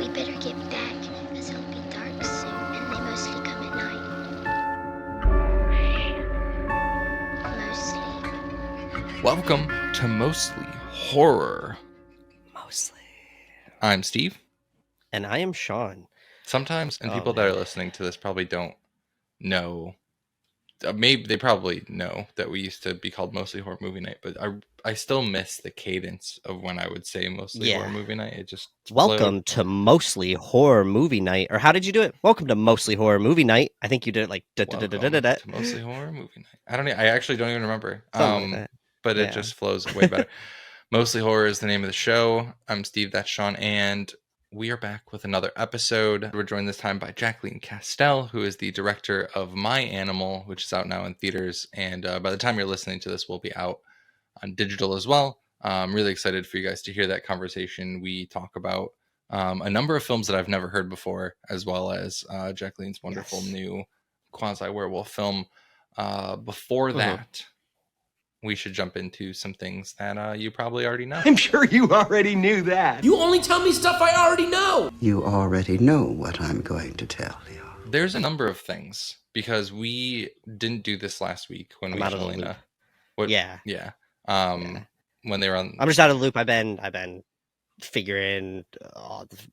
We better get back, because it'll be dark soon, and they mostly come at night. Mostly. Welcome to Mostly Horror. Mostly. I'm Steve. And I am Sean. Sometimes, and Oh, people man. that are listening to this probably don't know. Maybe they probably know that we used to be called Mostly Horror Movie Night, but I still miss the cadence of when I would say Mostly Horror Movie Night. It just Welcome to Mostly Horror Movie Night. Or how did you do it? Welcome to Mostly Horror Movie Night. I think you did it like Welcome to Mostly Horror Movie Night. I actually don't even remember. Something like that. But it just flows way better. Mostly Horror is the name of the show. I'm Steve, that's Sean, and we are back with another episode. We're joined this time by Jacqueline Castel, who is the director of My Animal, which is out now in theaters. And by the time you're listening to this, we'll be out on digital as well. I'm really excited for you guys to hear that conversation. We talk about a number of films that I've never heard before, as well as Jacqueline's wonderful new quasi-werewolf film. Before that, we should jump into some things that you probably already know. I'm sure you already knew that. You only tell me stuff I already know. You already know what I'm going to tell you. There's a number of things, because we didn't do this last week when I'm we out of the finally loop. Yeah. When they were on. I'm just out of the loop. I've been figuring,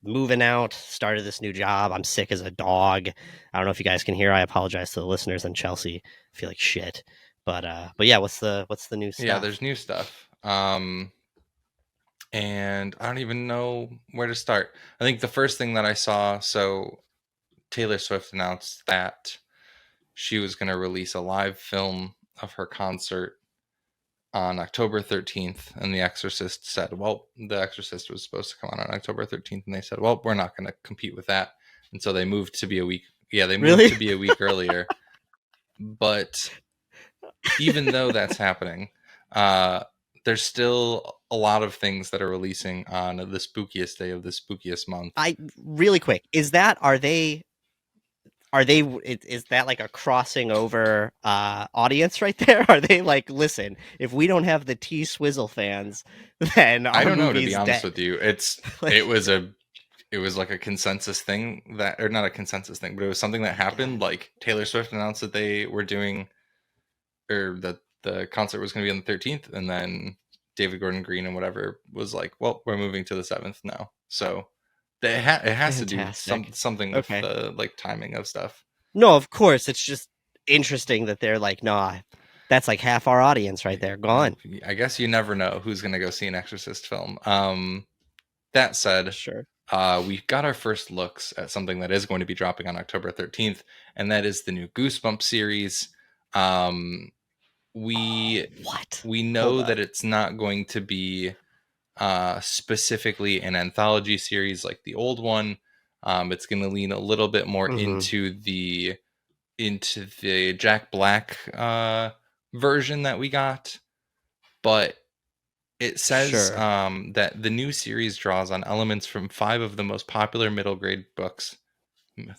moving out, started this new job. I'm sick as a dog. I don't know if you guys can hear. I apologize to the listeners in Chelsea. I feel like shit. But yeah, what's the new stuff? Yeah, there's new stuff. And I don't even know where to start. I think the first thing that I saw, so Taylor Swift announced that she was going to release a live film of her concert on October 13th. And The Exorcist said, well, The Exorcist was supposed to come on October 13th. And they said, well, we're not going to compete with that. And so they moved to be a week. Yeah, they moved to be a week earlier. But even though that's happening, there's still a lot of things that are releasing on the spookiest day of the spookiest month. Really quick, is that like a crossing over audience right there? Are they like, listen, if we don't have the T-Swizzle fans, then I don't know, to be movie's honest dead. with you. It was like a consensus thing that, or not a consensus thing, but it was something that happened. Like Taylor Swift announced that they were doing, or that the concert was going to be on the 13th, and then David Gordon Green and whatever was like, well, we're moving to the 7th now. So it has to do something with the like timing of stuff. No, of course. It's just interesting that they're like, nah, that's like half our audience right there, gone. I guess you never know who's going to go see an Exorcist film. That said, sure. We got our first looks at something that is going to be dropping on October 13th, and that is the new Goosebumps series. We know that it's not going to be specifically an anthology series like the old one. It's going to lean a little bit more into the Jack Black version that we got, but it says that the new series draws on elements from 5 of the most popular middle grade books.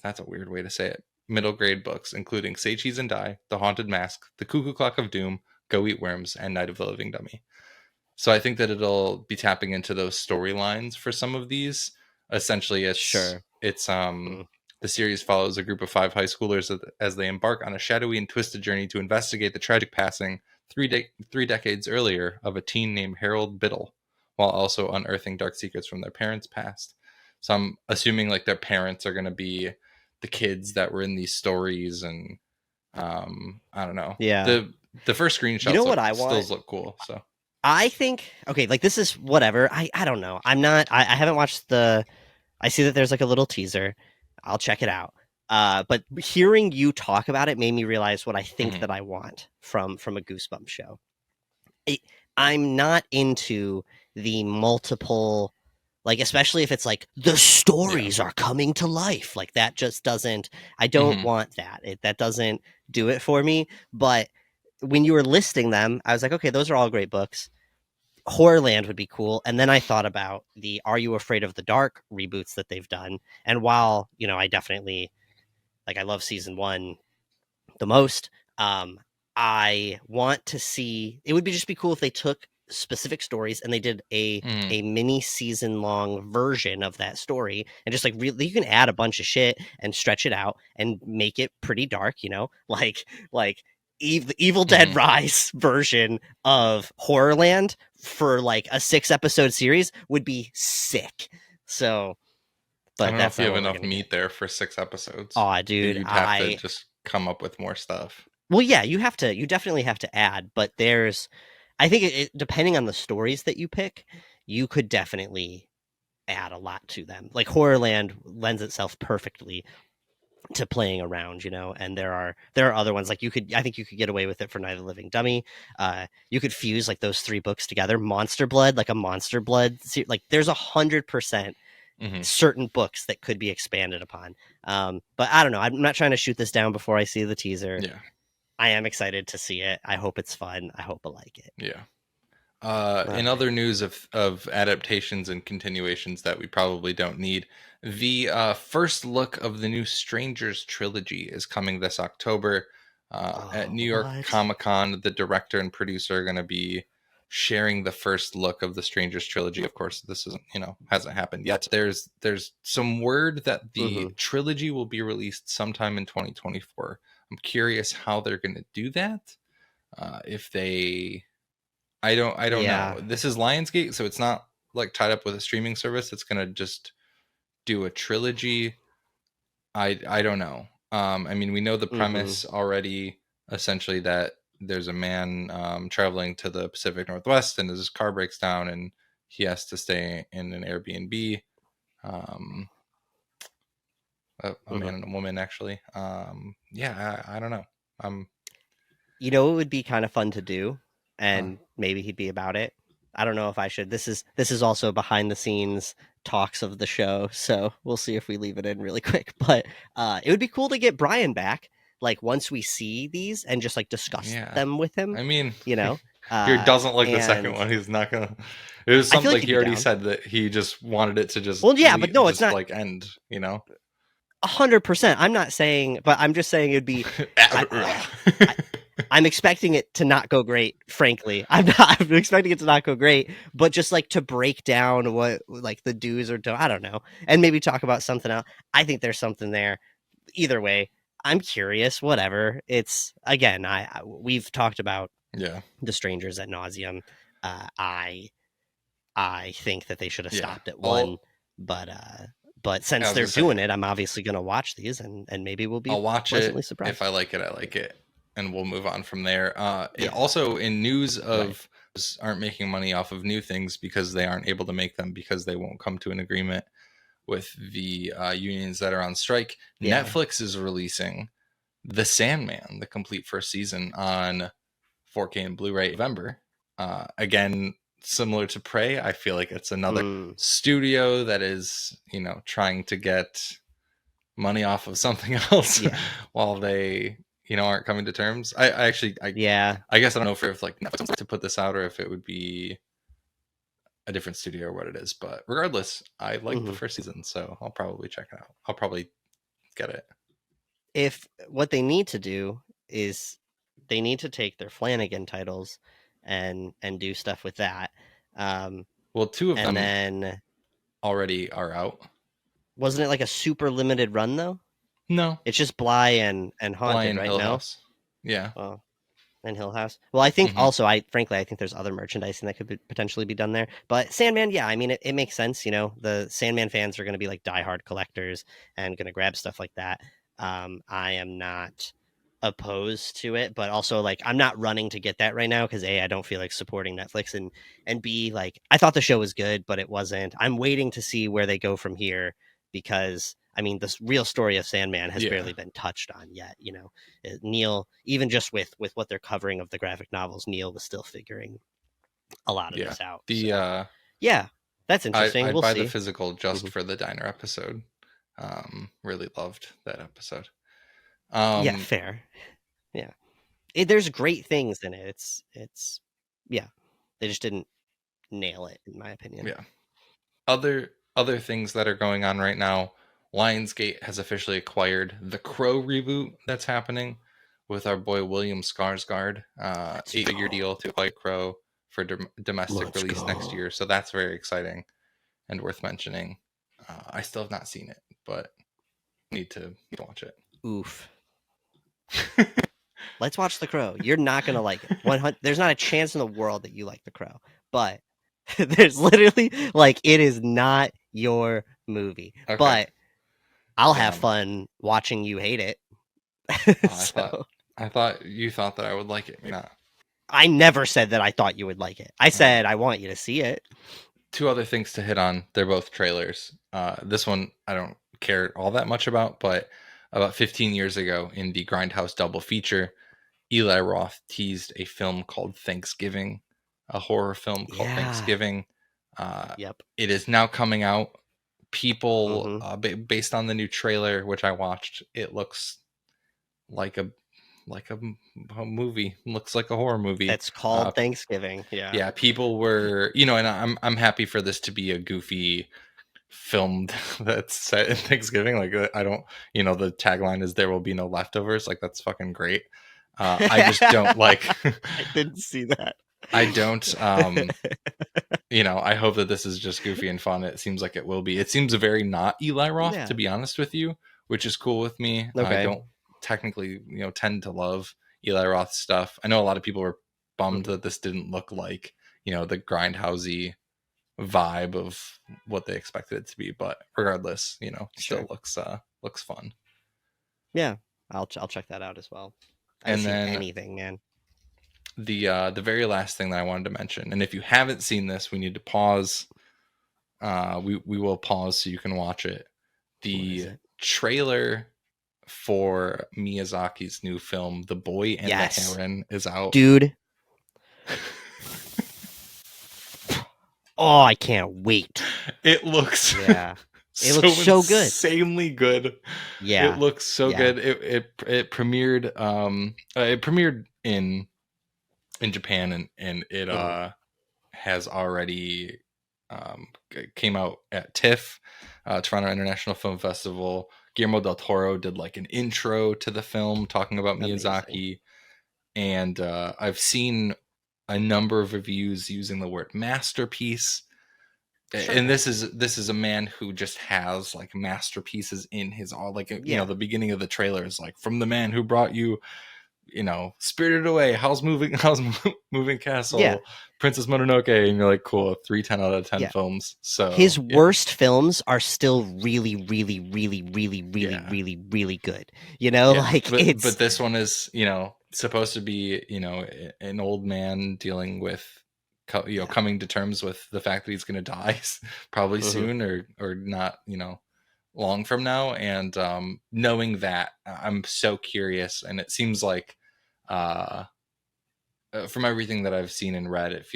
That's a weird way to say it. Middle grade books, including Say Cheese and Die, The Haunted Mask, The Cuckoo Clock of Doom, Go Eat Worms, and Night of the Living Dummy. So I think that it'll be tapping into those storylines for some of these. Essentially, the series follows a group of 5 high schoolers as they embark on a shadowy and twisted journey to investigate the tragic passing 3 decades earlier of a teen named Harold Biddle, while also unearthing dark secrets from their parents' past. So I'm assuming like their parents are going to be the kids that were in these stories, and I don't know. Yeah. The first screenshots still look cool. So I think, okay, like this is whatever. I don't know. I haven't watched I see that there's like a little teaser. I'll check it out. But hearing you talk about it made me realize what I think that I want from a Goosebumps show. I'm not into the multiple, like, especially if it's like the stories are coming to life. Like that just doesn't, I don't want that. That doesn't do it for me. But when you were listing them, I was like, okay, those are all great books. Horrorland would be cool. And then I thought about the Are You Afraid of the Dark reboots that they've done. And while, I definitely, like, I love season 1 the most, I want to see, it would just be cool if they took specific stories, and they did a Mm. mini season long version of that story, and just like really, you can add a bunch of shit and stretch it out and make it pretty dark, you know, like Evil Dead Mhm. Rise version of Horrorland for like a 6-episode series would be sick. So, I but don't know that's if you not have what we're enough gonna meat get. there for 6 episodes. Aw, dude, You'd have to just come up with more stuff. well, yeah, you definitely have to add, but I think depending on the stories that you pick, you could definitely add a lot to them. Like Horrorland lends itself perfectly to playing around, you know, and there are other ones like I think you could get away with it for Night of the Living Dummy. You could fuse like those 3 books together, Monster Blood, like a Monster Blood, like there's 100% Mhm. certain books that could be expanded upon. But I don't know. I'm not trying to shoot this down before I see the teaser. Yeah. I am excited to see it. I hope it's fun. I hope I like it. Yeah. In right. other news of adaptations and continuations that we probably don't need, the first look of the new Strangers trilogy is coming this October. At New York What? Comic-Con, the director and producer are going to be sharing the first look of the Strangers trilogy. Of course, this isn't, hasn't happened yet. There's some word that the trilogy will be released sometime in 2024. I'm curious how they're going to do that. If they I don't Yeah. know. This is Lionsgate, so it's not like tied up with a streaming service. It's gonna just do a trilogy. I don't know. I mean, we know the premise already. Essentially, that there's a man traveling to the Pacific Northwest, and his car breaks down, and he has to stay in an Airbnb. A man and a woman, actually. Yeah, I don't know. You know, it would be kind of fun to do, and maybe he'd be about it. I don't know if I should. This is also behind the scenes talks of the show, so we'll see if we leave it in really quick. But it would be cool to get Brian back, like once we see these and just like discuss them with him. I mean, you know, he doesn't like the second and one. He's not gonna. It was I feel something like like he'd he be already down. said that he just wanted it to just Well, yeah, but no, it's not like end. 100%. I'm not saying, but I'm just saying it'd be. I'm expecting it to not go great, frankly. I'm expecting it to not go great, but just like to break down what like the do's or don't, I don't know, and maybe talk about something else. I think there's something there. Either way, I'm curious. Whatever. It's again, we've talked about the Strangers ad nauseum. I think that they should have stopped at one, but since they're doing it, I'm obviously going to watch these, and maybe we'll be pleasantly surprised. If I like it, I like it. And we'll move on from there. Also, in news of aren't making money off of new things because they aren't able to make them because they won't come to an agreement with the unions that are on strike. Netflix is releasing The Sandman, the complete first season, on 4K and Blu-ray in November. Again, similar to Prey, I feel like it's another studio that is, trying to get money off of something else while they aren't coming to terms. I guess I don't know if like Netflix to put this out or if it would be a different studio or what it is, but regardless, I like the first season, so I'll probably check it out. I'll probably get it. If what they need to do is they need to take their Flanagan titles and do stuff with that. Well, 2 of them then already are out. Wasn't it like a super limited run though? No, it's just Bly and Haunted, Bly and right? Hill No, House. Yeah. Well, and Hill House. Well, I think also, I think there's other merchandising that could potentially be done there. But Sandman, yeah, I mean, it makes sense. The Sandman fans are going to be like diehard collectors and going to grab stuff like that. I am not opposed to it, but also like I'm not running to get that right now because A, I don't feel like supporting Netflix, and B, like I thought the show was good, but it wasn't. I'm waiting to see where they go from here because I mean, the real story of Sandman has barely been touched on yet. Neil, even just with what they're covering of the graphic novels, Neil was still figuring a lot of this out. That's interesting. I'd we'll buy see. The physical just for the diner episode. Really loved that episode. Yeah, fair. Yeah, there's great things in it. It's they just didn't nail it, in my opinion. Yeah. Other things that are going on right now. Lionsgate has officially acquired the Crow reboot that's happening with our boy William Skarsgård. 8-figure deal to acquire Crow for domestic Let's release next go. year. So that's very exciting and worth mentioning. I still have not seen it, but need to watch it. Oof. Let's watch The Crow. You're not gonna like it. 100. There's not a chance in the world that you like The Crow, but there's literally like it is not your movie. Okay. But I'll have Damn. fun watching you hate it. I thought you thought that I would like it. Nah. I never said that I thought you would like it. I said I want you to see it. Two other things to hit on. They're both trailers. This one I don't care all that much about, but about 15 years ago in the Grindhouse double feature, Eli Roth teased a film called Thanksgiving, a horror film called Thanksgiving. Yep. It is now coming out. People, based on the new trailer, which I watched, it looks like a movie. Looks like a horror movie. It's called Thanksgiving. Yeah. Yeah. People were, and I'm happy for this to be a goofy film that's set in Thanksgiving. Like I don't, the tagline is "There will be no leftovers." Like that's fucking great. I just don't like. I didn't see that. I don't. I hope that this is just goofy and fun. It seems like it will be. It seems very not Eli Roth, to be honest with you, which is cool with me. Okay. I don't technically, tend to love Eli Roth stuff. I know a lot of people were bummed that this didn't look like, the grindhousey vibe of what they expected it to be, but regardless, still looks fun. Yeah, I'll check that out as well. I And haven't then seen anything, man. The very last thing that I wanted to mention, and if you haven't seen this, we need to pause. We will pause so you can watch it. The trailer for Miyazaki's new film, The Boy and the Heron, is out. Dude. Oh, I can't wait. It looks It looks so good. Insanely good. Yeah. It looks so good. It premiered in Japan and it has already came out at TIFF, Toronto International Film Festival. Guillermo del Toro did like an intro to the film talking about Miyazaki. And I've seen a number of reviews using the word masterpiece. Sure. And this is a man who just has like masterpieces in his all, like the beginning of the trailer is like, from the man who brought you, Spirited Away, Howl's Moving Castle, Princess Mononoke, and you're like, cool, 3 10 out of 10 films. So his worst films are still really, really, really, really, really, really, really good. But this one is, supposed to be, an old man dealing with, coming to terms with the fact that he's going to die probably soon or not, long from now. And knowing that, I'm so curious. And it seems like from everything that I've seen and read, it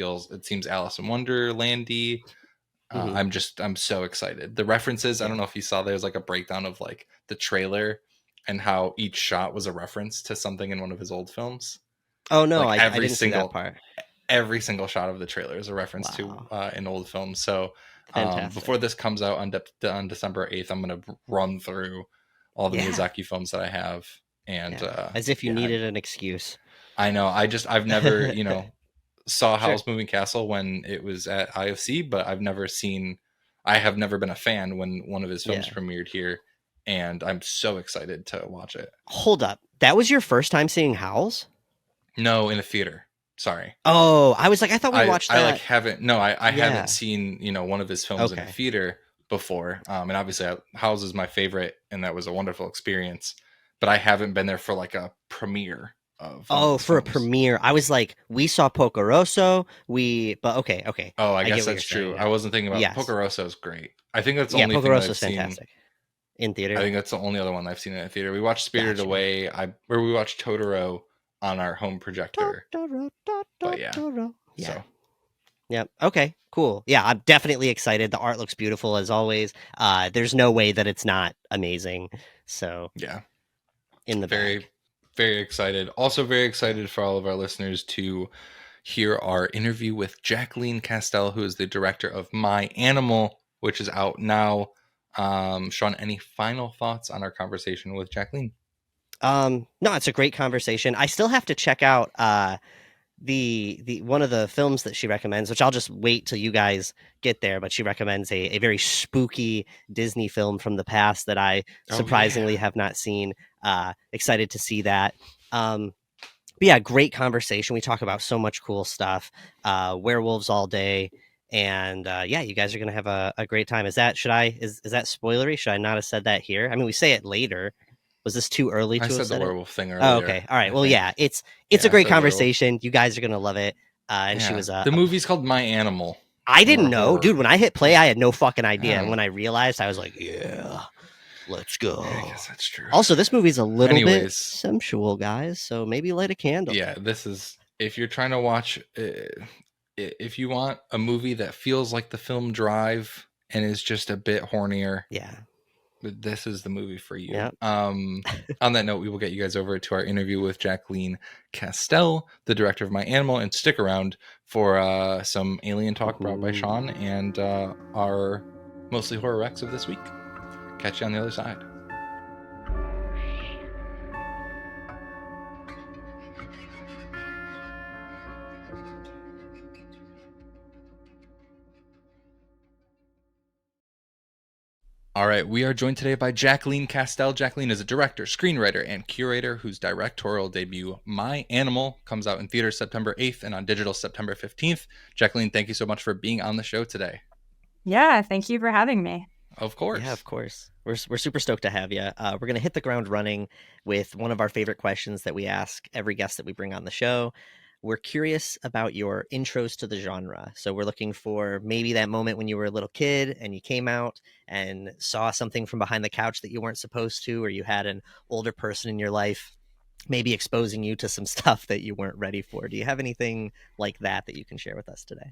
seems Alice in Wonderlandy. I'm so excited. The references, I don't know if you saw, there's like a breakdown of like the trailer and how each shot was a reference to something in one of his old films. Oh no, like I didn't see that part. Every single shot of the trailer is a reference to an old film. So before this comes out on December 8th, I'm going to run through all the Miyazaki films that I have. And as if you needed an excuse. I know. I've never, saw Howl's Moving Castle when it was at IFC, but I have never been a fan when one of his films premiered here. And I'm so excited to watch it. Hold up. That was your first time seeing Howl's? No, in a theater. Sorry. Oh, I was like, I thought we watched that. I haven't seen, one of his films in a theater before. And obviously Howl's is my favorite and that was a wonderful experience, but I haven't been there for like a premiere of. For a premiere. I was like, we saw Poco Rosso. But okay. Oh, I guess that's true. I wasn't thinking about Poco Rosso is great. I think that's the only thing I've seen fantastic. In theater. I think that's the only other one I've seen in a theater. We watched Spirited Away. We watched Totoro on our home projector. But yeah. So. Yep. Okay. Cool. Yeah, I'm definitely excited. The art looks beautiful as always. There's no way that it's not amazing. So yeah, in the very, bag. very excited. Also very excited for all of our listeners to hear our interview with Jacqueline Castel, who is the director of My Animal, which is out now. Sean, any final thoughts on our conversation with Jacqueline? No, it's a great conversation. I still have to check out the one of the films that she recommends, which I'll just wait till you guys get there, but she recommends a very spooky Disney film from the past that I surprisingly have not seen. Excited to see that. But yeah, great conversation. We talk about so much cool stuff. Werewolves all day. And yeah, you guys are gonna have a great time. Is that is that spoilery? Should I not have said that here? I mean, we say it later. Was this too early to I have said said the it? werewolf thing earlier. Oh, okay. All right. Well, yeah, it's Yeah, a great I said werewolf. conversation. You guys are gonna love it. And she Yeah. was the movie's called My Animal. I didn't Or know, horror. dude. When I hit play, I had no fucking idea, Oh. and when I realized, I was like, yeah, let's go. Yeah, I guess that's true. Also, this movie's a little bit Anyways. sensual, guys. So maybe light a candle. Yeah, this is if you're trying to watch. If you want a movie that feels like the film Drive and is just a bit hornier, Yeah. this is the movie for you. Yep. On that note, we will get you guys over to our interview with Jacqueline Castel, the director of My Animal, and stick around for some alien talk brought by Sean and our mostly horror Rex of this week. Catch you on the other side. All right, we are joined today by Jacqueline Castel. Jacqueline is a director, screenwriter, and curator whose directorial debut, My Animal, comes out in theaters September 8th and on digital September 15th. Jacqueline, thank you so much for being on the show today. Yeah, thank you for having me. Of course. Yeah, of course. We're super stoked to have you. We're going to hit the ground running with one of our favorite questions that we ask every guest that we bring on the show. We're curious about your intros to the genre. So we're looking for maybe that moment when you were a little kid and you came out and saw something from behind the couch that you weren't supposed to, or you had an older person in your life maybe exposing you to some stuff that you weren't ready for. Do you have anything like that you can share with us today?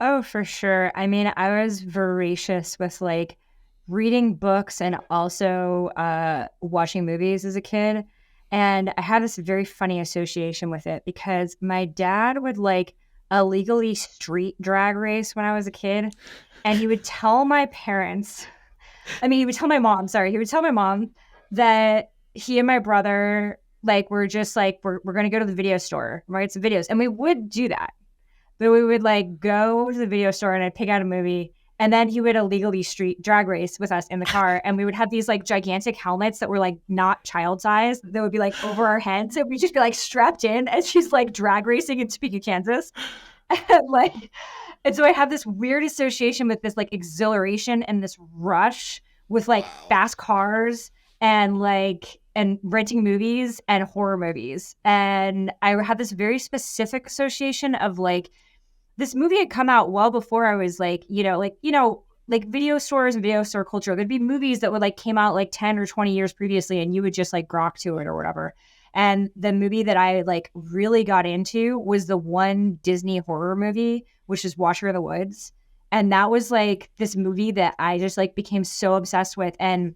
Oh, for sure. I mean, I was voracious with like reading books and also watching movies as a kid. And I had this very funny association with it because my dad would like illegally street drag race when I was a kid. And he would tell my parents, he would tell my mom that he and my brother, like, were just like, we're going to go to the video store, right? Some videos. And we would do that. But we would like go to the video store and I'd pick out a movie. And then he would illegally street drag race with us in the car. And we would have these like gigantic helmets that were like not child size that would be like over our heads. And we'd just be like strapped in as she's like drag racing in Topeka, Kansas. And so I have this weird association with this like exhilaration and this rush with like fast cars and renting movies and horror movies. And I had this very specific association of like, this movie had come out well before I was like video stores and video store culture. There'd be movies that would like came out like 10 or 20 years previously and you would just like grok to it or whatever. And the movie that I like really got into was the one Disney horror movie, which is Watcher of the Woods. And that was like this movie that I just like became so obsessed with. And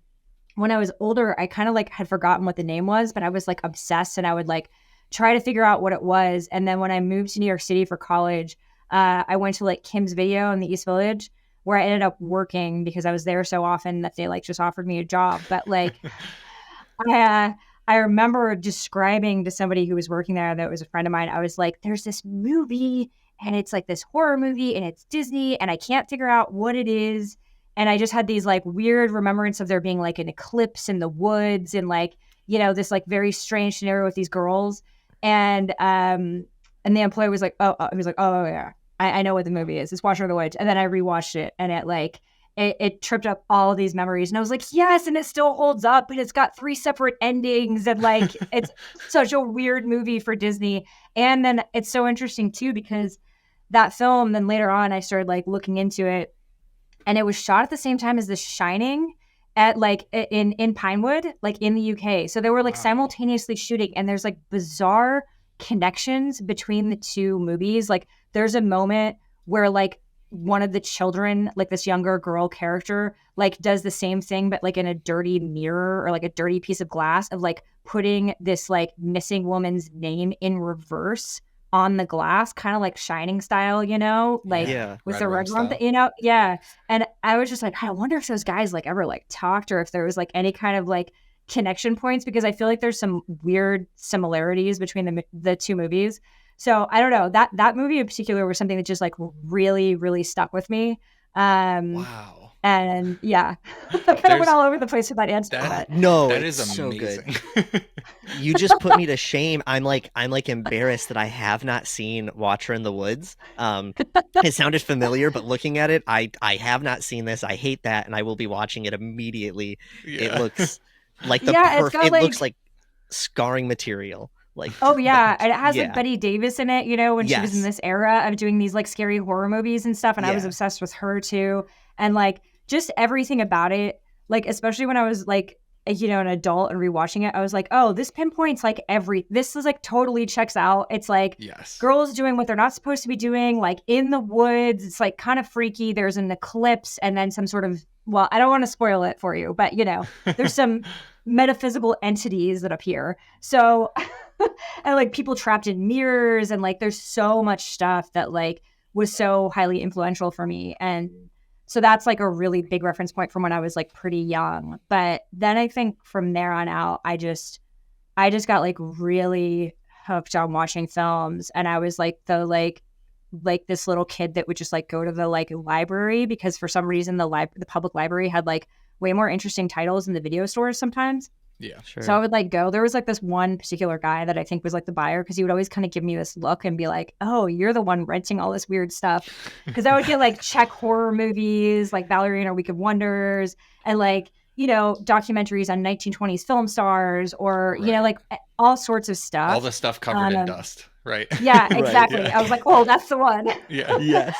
when I was older, I kind of like had forgotten what the name was, but I was like obsessed and I would like try to figure out what it was. And then when I moved to New York City for college, I went to like Kim's Video in the East Village where I ended up working because I was there so often that they like just offered me a job. But like, I remember describing to somebody who was working there that was a friend of mine. I was like, there's this movie and it's like this horror movie and it's Disney and I can't figure out what it is. And I just had these like weird remembrance of there being like an eclipse in the woods and like, this like very strange scenario with these girls. And the employee was like, oh yeah. I know what the movie is. It's Watcher of the Woods. And then I rewatched it and it tripped up all of these memories. And I was like, yes, and it still holds up. And it's got 3 separate endings. And like, it's such a weird movie for Disney. And then it's so interesting too, because that film, then later on, I started like looking into it. And it was shot at the same time as The Shining at like in Pinewood, like in the UK. So they were like simultaneously shooting. And there's like bizarre connections between the two movies. Like there's a moment where like one of the children, like this younger girl character, like does the same thing but like in a dirty mirror or like a dirty piece of glass of like putting this like missing woman's name in reverse on the glass, kind of like Shining style, like with the red rum, yeah. And I was just like, I wonder if those guys like ever like talked or if there was like any kind of like connection points, because I feel like there's some weird similarities between the two movies. So I don't know, that movie in particular was something that just like really, really stuck with me. Wow. And yeah, I kind of went all over the place with that answer. No, that it's is amazing. so good. You just put me to shame. I'm like embarrassed that I have not seen Watcher in the Woods. It sounded familiar, but looking at it, I have not seen this. I hate that, and I will be watching it immediately. Yeah. It looks like the Yeah, perfect. It like, looks like scarring material. Like, oh yeah, and it has yeah. like Betty Davis in it, you know, when she was in Yes. this era of doing these like scary horror movies and stuff, and I was Yeah. obsessed with her too, and like just everything about it, like especially when I was like, you know, an adult and rewatching it, I was like, oh, this pinpoints like this is like totally checks out. It's like Yes. girls doing what they're not supposed to be doing, like in the woods. It's like kind of freaky. There's an eclipse and then some sort of, well, I don't want to spoil it for you, but you know, there's some metaphysical entities that appear. So, and like people trapped in mirrors, and like there's so much stuff that like was so highly influential for me. And so that's like a really big reference point from when I was like pretty young. But then I think from there on out, I just got like really hooked on watching films, and I was like like this little kid that would just like go to the like library, because for some reason the public library had like way more interesting titles in the video stores sometimes. Yeah, Sure. So I would like go. There was like this one particular guy that I think was like the buyer, because he would always kind of give me this look and be like, "Oh, you're the one renting all this weird stuff." Because I would get like Czech horror movies, like Ballerina Week of Wonders, and like, you know, documentaries on 1920s film stars, or you know, like all sorts of stuff. All the stuff covered in dust, right? Yeah, Right, exactly. yeah. I was like, "Oh, that's the one." Yeah. Yes.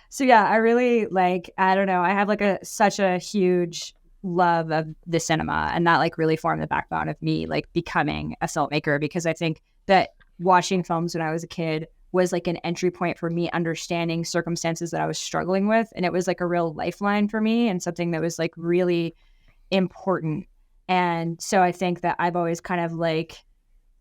So yeah, I really like, I don't know, I have like such a huge love of the cinema, and that like really formed the backbone of me like becoming a filmmaker, because I think that watching films when I was a kid was like an entry point for me understanding circumstances that I was struggling with, and it was like a real lifeline for me and something that was like really important. And so I think that I've always kind of like,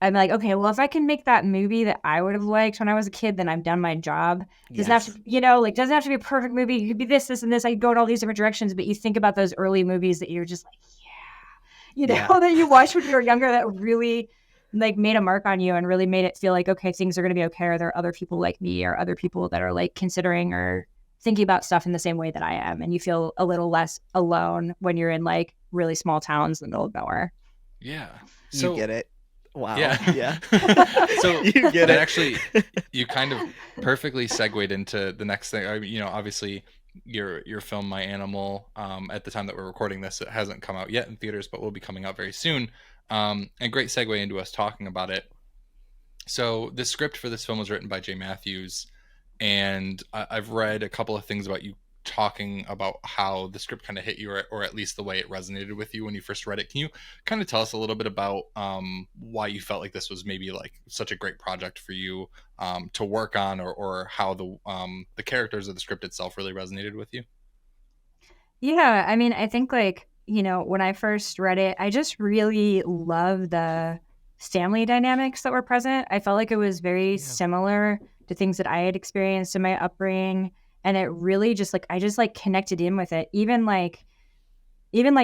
I'm like, okay, well, if I can make that movie that I would have liked when I was a kid, then I've done my job. Doesn't have to, you know, like doesn't have to be a perfect movie. It could be this, this, and this. I could go in all these different directions, but you think about those early movies that you're just like, yeah, you know, that you watched when you were younger, that really like made a mark on you and really made it feel like, okay, things are going to be okay. Or there are other people like me, or other people that are like considering or thinking about stuff in the same way that I am. And you feel a little less alone when you're in like really small towns in the middle of nowhere. Yeah. So, you get it. Wow. Yeah. So you get that it. actually, you kind of perfectly segued into the next thing. I mean, you know, obviously your film My Animal, at the time that we're recording this, it hasn't come out yet in theaters, but will be coming out very soon. And great segue into us talking about it. So the script for this film was written by Jay Matthews, and I've read a couple of things about you talking about how the script kind of hit you, or at least the way it resonated with you when you first read it. Can you kind of tell us a little bit about why you felt like this was maybe like such a great project for you to work on, or how the characters of the script itself really resonated with you? Yeah, I mean, I think like, you know, when I first read it, I just really loved the family dynamics that were present. I felt like it was very similar to things that I had experienced in my upbringing. And it really just like, I just like connected in with it. Even like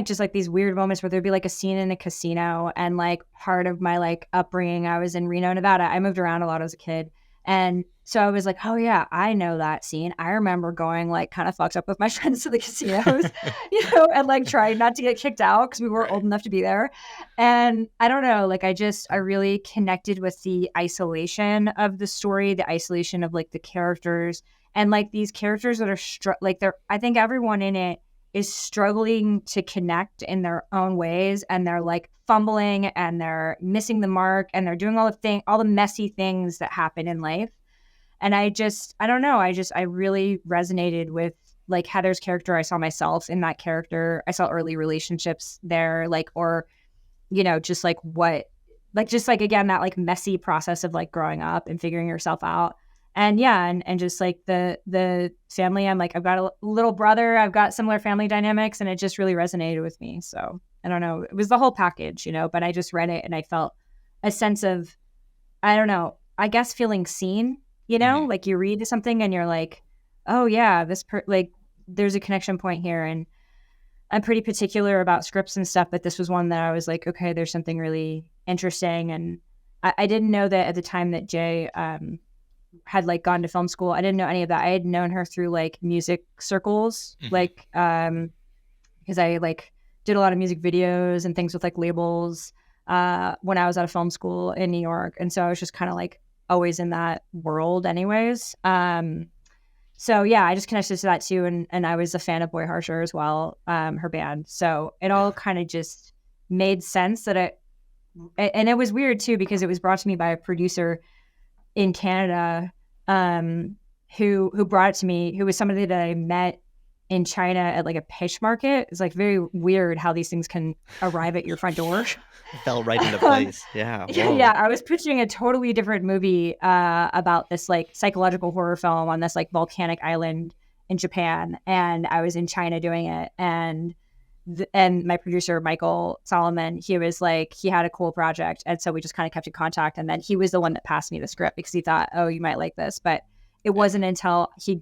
just like these weird moments where there'd be like a scene in a casino, and like part of my like upbringing, I was in Reno, Nevada. I moved around a lot as a kid. And so I was like, oh yeah, I know that scene. I remember going like kind of fucked up with my friends to the casinos, you know, and like trying not to get kicked out because we were old enough to be there. And I don't know, like I really connected with the isolation of the story, the isolation of like the characters, and like these characters that are I think everyone in it is struggling to connect in their own ways, and they're like fumbling, and they're missing the mark, and they're doing all the messy things that happen in life. And I don't know, I really resonated with like Heather's character. I saw myself in that character. I saw early relationships there, like, or, you know, just like again, that like messy process of like growing up and figuring yourself out. And yeah, and just like the family, I'm like, I've got a little brother, I've got similar family dynamics, and it just really resonated with me. So I don't know, it was the whole package, you know, but I just read it and I felt a sense of, I don't know, I guess feeling seen, you know, like you read something and you're like, oh yeah, like there's a connection point here. And I'm pretty particular about scripts and stuff, but this was one that I was like, okay, there's something really interesting. And I didn't know that at the time that Jay had like gone to film school. I didn't know any of that. I had known her through like music circles, like because I like did a lot of music videos and things with like labels when I was out of film school in New York, and so I was just kind of like always in that world, anyways. So yeah, I just connected to that too, and I was a fan of Boy Harsher as well, her band. So it all kind of just made sense that and it was weird too because it was brought to me by a producer in Canada, who brought it to me, who was somebody that I met in China at like a pitch market. It's like very weird how these things can arrive at your front door. Fell right into place. Yeah. Whoa. Yeah, I was pitching a totally different movie about this like psychological horror film on this like volcanic island in Japan, and I was in China doing it, and my producer Michael Solomon, he was like, he had a cool project, and so we just kind of kept in contact, and then he was the one that passed me the script because he thought, oh, you might like this. But it wasn't until he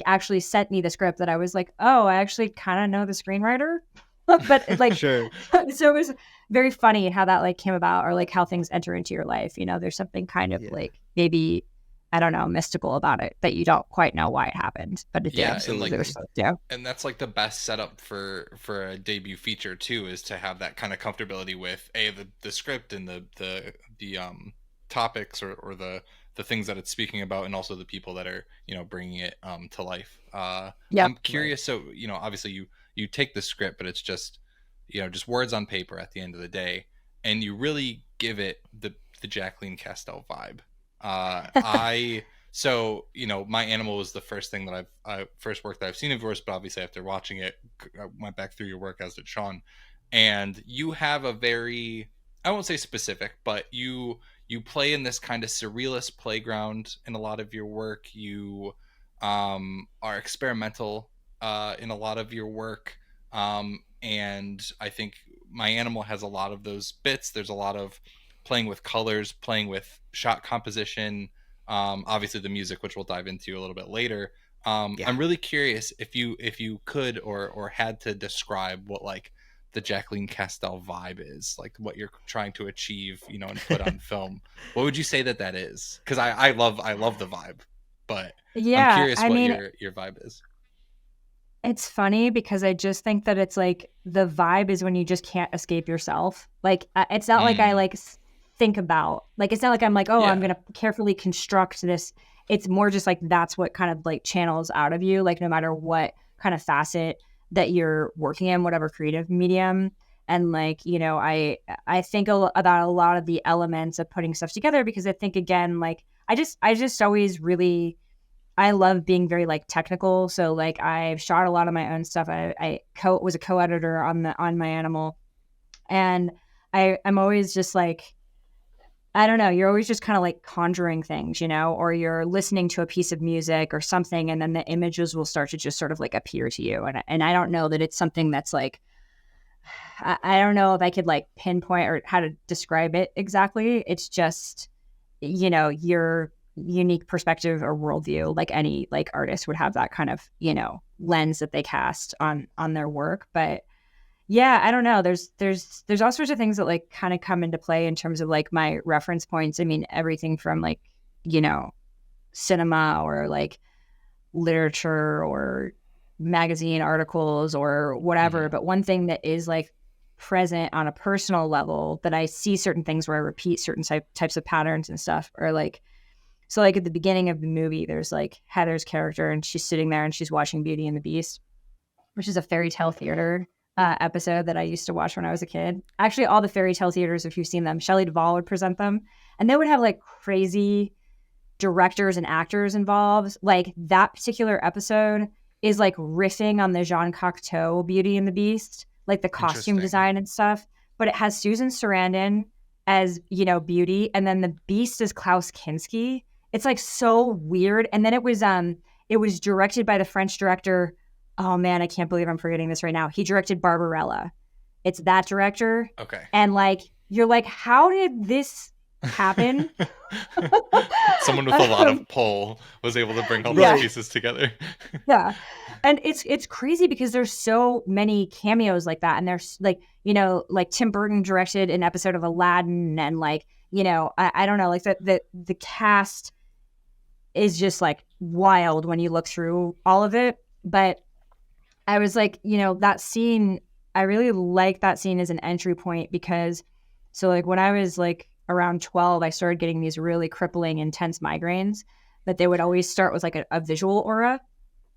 actually sent me the script that I was like, oh, I actually kind of know the screenwriter. But like, Sure. So it was very funny how that like came about, or like how things enter into your life. You know, there's something kind of like maybe, I don't know, mystical about it that you don't quite know why it happened, but it did. Absolutely. Yeah. And that's like the best setup for a debut feature too, is to have that kind of comfortability with the script and the topics or the things that it's speaking about, and also the people that are, you know, bringing it to life. I'm curious. So, you know, obviously you take the script, but it's just, you know, just words on paper at the end of the day, and you really give it the Jacqueline Castel vibe. So, you know, My Animal was the first thing that first work that I've seen of yours, but obviously after watching it, I went back through your work, as did Sean, and you have a very, I won't say specific, but you play in this kind of surrealist playground in a lot of your work. You are experimental in a lot of your work, and I think My Animal has a lot of those bits. There's a lot of playing with colors, playing with shot composition, obviously the music, which we'll dive into a little bit later. I'm really curious if you could or had to describe what like the Jacqueline Castel vibe is, like what you're trying to achieve, you know, and put on film. What would you say that is? Because I love the vibe, but I'm curious what your vibe is. It's funny because I just think that it's like the vibe is when you just can't escape yourself. Like it's not like I like think about, like it's not like I'm like, oh, I'm gonna carefully construct this. It's more just like that's what kind of like channels out of you, like no matter what kind of facet that you're working in, whatever creative medium. And like, you know, I think about a lot of the elements of putting stuff together, because I think, again, like I just always really, I love being very like technical. So like I've shot a lot of my own stuff. I was a co-editor on My Animal, and I'm always just like, I don't know, you're always just kind of like conjuring things, you know, or you're listening to a piece of music or something, and then the images will start to just sort of like appear to you. And I don't know that it's something that's like, I don't know if I could like pinpoint or how to describe it exactly. It's just, you know, your unique perspective or worldview, like any like artist would have that kind of, you know, lens that they cast on their work. But yeah, I don't know. There's all sorts of things that like kind of come into play in terms of like my reference points. I mean, everything from like, you know, cinema or like literature or magazine articles or whatever. But one thing that is like present on a personal level that I see certain things where I repeat certain types of patterns and stuff, or like, so like at the beginning of the movie, there's like Heather's character, and she's sitting there and she's watching Beauty and the Beast, which is a fairy tale theater episode that I used to watch when I was a kid. Actually, all the fairy tale theaters, if you've seen them, Shelley Duvall would present them, and they would have like crazy directors and actors involved. Like that particular episode is like riffing on the Jean Cocteau Beauty and the Beast, like the costume design and stuff. But it has Susan Sarandon as, you know, Beauty, and then the Beast is Klaus Kinski. It's like so weird. And then it was directed by the French director. Oh man, I can't believe I'm forgetting this right now. He directed Barbarella. It's that director. Okay. And like, you're like, how did this happen? Someone with a lot of pull was able to bring all those pieces together. Yeah. And it's crazy because there's so many cameos like that. And there's like, you know, like Tim Burton directed an episode of Aladdin, and like, you know, I don't know, like the cast is just like wild when you look through all of it. But I was like, you know, that scene, I really like that scene as an entry point because so like when I was like around 12, I started getting these really crippling, intense migraines, but they would always start with like a visual aura.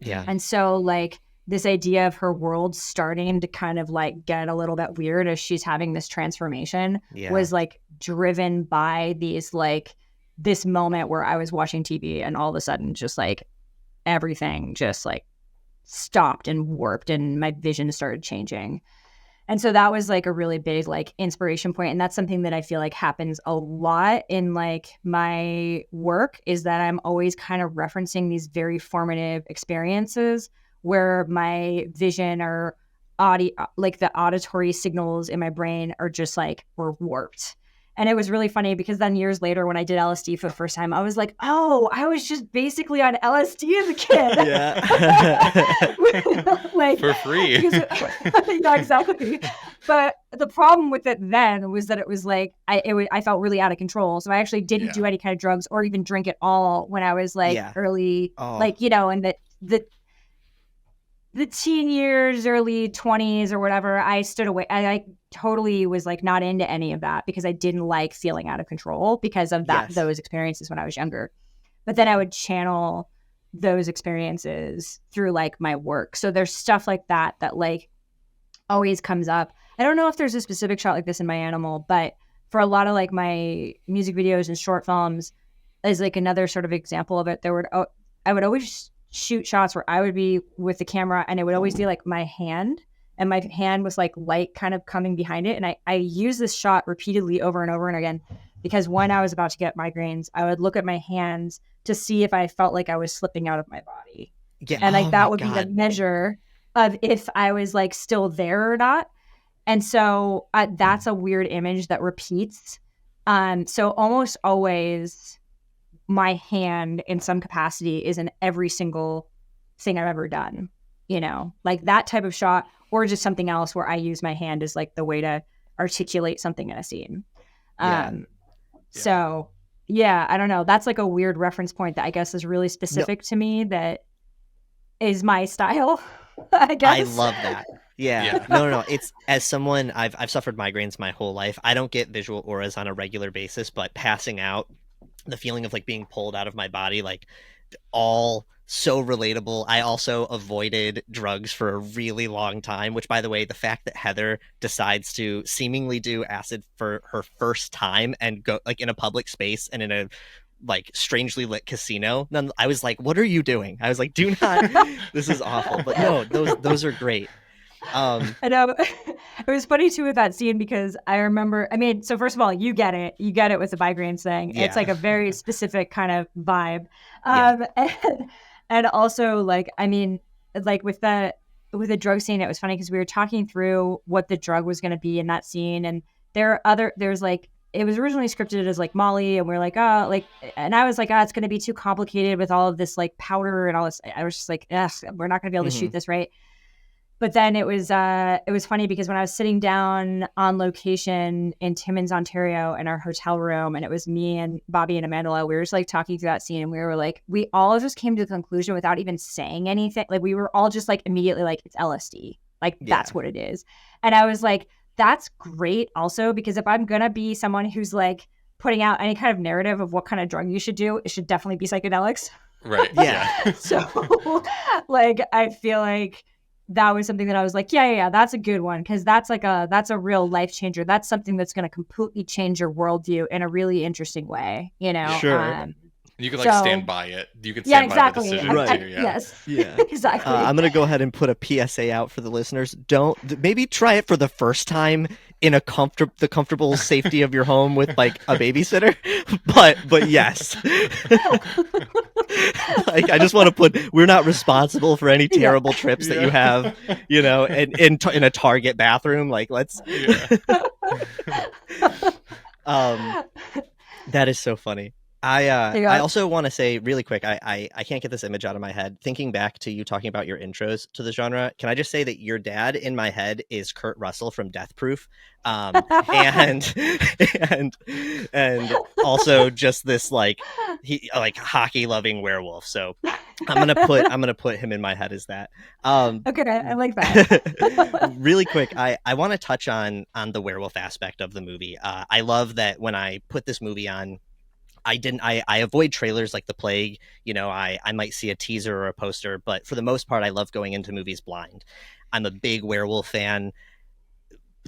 Yeah. And so like this idea of her world starting to kind of like get a little bit weird as she's having this transformation was like driven by these like this moment where I was watching TV and all of a sudden just like everything just like stopped and warped and my vision started changing. And so that was like a really big like inspiration point. And that's something that I feel like happens a lot in like my work is that I'm always kind of referencing these very formative experiences where my vision or audio, like the auditory signals in my brain are just like were warped. And it was really funny because then years later when I did LSD for the first time, I was like, oh, I was just basically on LSD as a kid. Yeah. Like, for free. Yeah, exactly. But the problem with it then was that it was like, I felt really out of control. So I actually didn't do any kind of drugs or even drink at all when I was like early, like, you know, and the teen years, early 20s or whatever, I stood away. I totally was like not into any of that because I didn't like feeling out of control because of those experiences when I was younger. But then I would channel those experiences through like my work. So there's stuff like that like always comes up. I don't know if there's a specific shot like this in My Animal, but for a lot of like my music videos and short films is like another sort of example of it. I would always shoot shots where I would be with the camera and it would always be like my hand and my hand was like light kind of coming behind it. And I use this shot repeatedly over and over and again because when I was about to get migraines, I would look at my hands to see if I felt like I was slipping out of my body. Yeah. And like that would be the measure of if I was like still there or not. And so that's a weird image that repeats. So almost always my hand in some capacity is in every single thing I've ever done, you know, like that type of shot or just something else where I use my hand as like the way to articulate something in a scene. So yeah, I don't know. That's like a weird reference point that I guess is really specific to me that is my style, I guess. I love that. Yeah. No. It's as someone I've suffered migraines my whole life. I don't get visual auras on a regular basis, but passing out, the feeling of like being pulled out of my body, like all so relatable. I also avoided drugs for a really long time, which by the way, the fact that Heather decides to seemingly do acid for her first time and go like in a public space and in a like strangely lit casino. I was like, what are you doing? I was like, do not, this is awful. But no, those are great. I know. It was funny too with that scene because I remember, I mean, so first of all, you get it with the migraines thing. It's like a very specific kind of vibe. And also like, I mean, like with the drug scene, it was funny because we were talking through what the drug was going to be in that scene. And there's like, it was originally scripted as like Molly and we're like, oh, like, and I was like, it's going to be too complicated with all of this like powder and all this. I was just like, we're not going to be able to shoot this right. But then it was funny because when I was sitting down on location in Timmins, Ontario in our hotel room, and it was me and Bobby and Amanda, we were just like talking through that scene and we were like, we all just came to the conclusion without even saying anything. Like we were all just like immediately like, it's LSD. Like that's what it is. And I was like, that's great also because if I'm going to be someone who's like putting out any kind of narrative of what kind of drug you should do, it should definitely be psychedelics. Right. Yeah. So like, I feel like that was something that I was like, yeah, that's a good one because that's a real life changer. That's something that's going to completely change your worldview in a really interesting way, you know? Sure. You could stand by it. You could stand by the decision too. Yeah. Yes. Yeah. Exactly. I'm going to go ahead and put a PSA out for the listeners. Maybe try it for the first time in the comfortable safety of your home with like a babysitter. But yes. Like I just want to put, we're not responsible for any terrible trips that you have, you know, in a Target bathroom. Like let's. Yeah. That is so funny. I go. I also want to say really quick, I can't get this image out of my head. Thinking back to you talking about your intros to the genre, can I just say that your dad in my head is Kurt Russell from Death Proof, and and also just this like hockey loving werewolf. So I'm gonna put him in my head as that. Okay, I like that. Really quick, I want to touch on the werewolf aspect of the movie. I love that when I put this movie on, I avoid trailers like the plague. I might see a teaser or a poster, but for the most part, I love going into movies blind. I'm a big werewolf fan.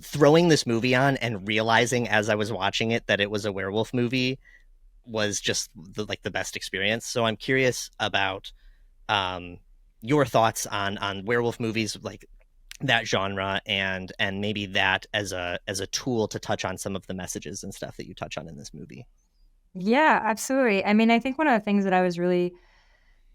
Throwing this movie on and realizing as I was watching it that it was a werewolf movie was just the best experience. So I'm curious about your thoughts on werewolf movies, like that genre, and maybe that as a tool to touch on some of the messages and stuff that you touch on in this movie. Yeah, absolutely. I mean, I think one of the things that I was really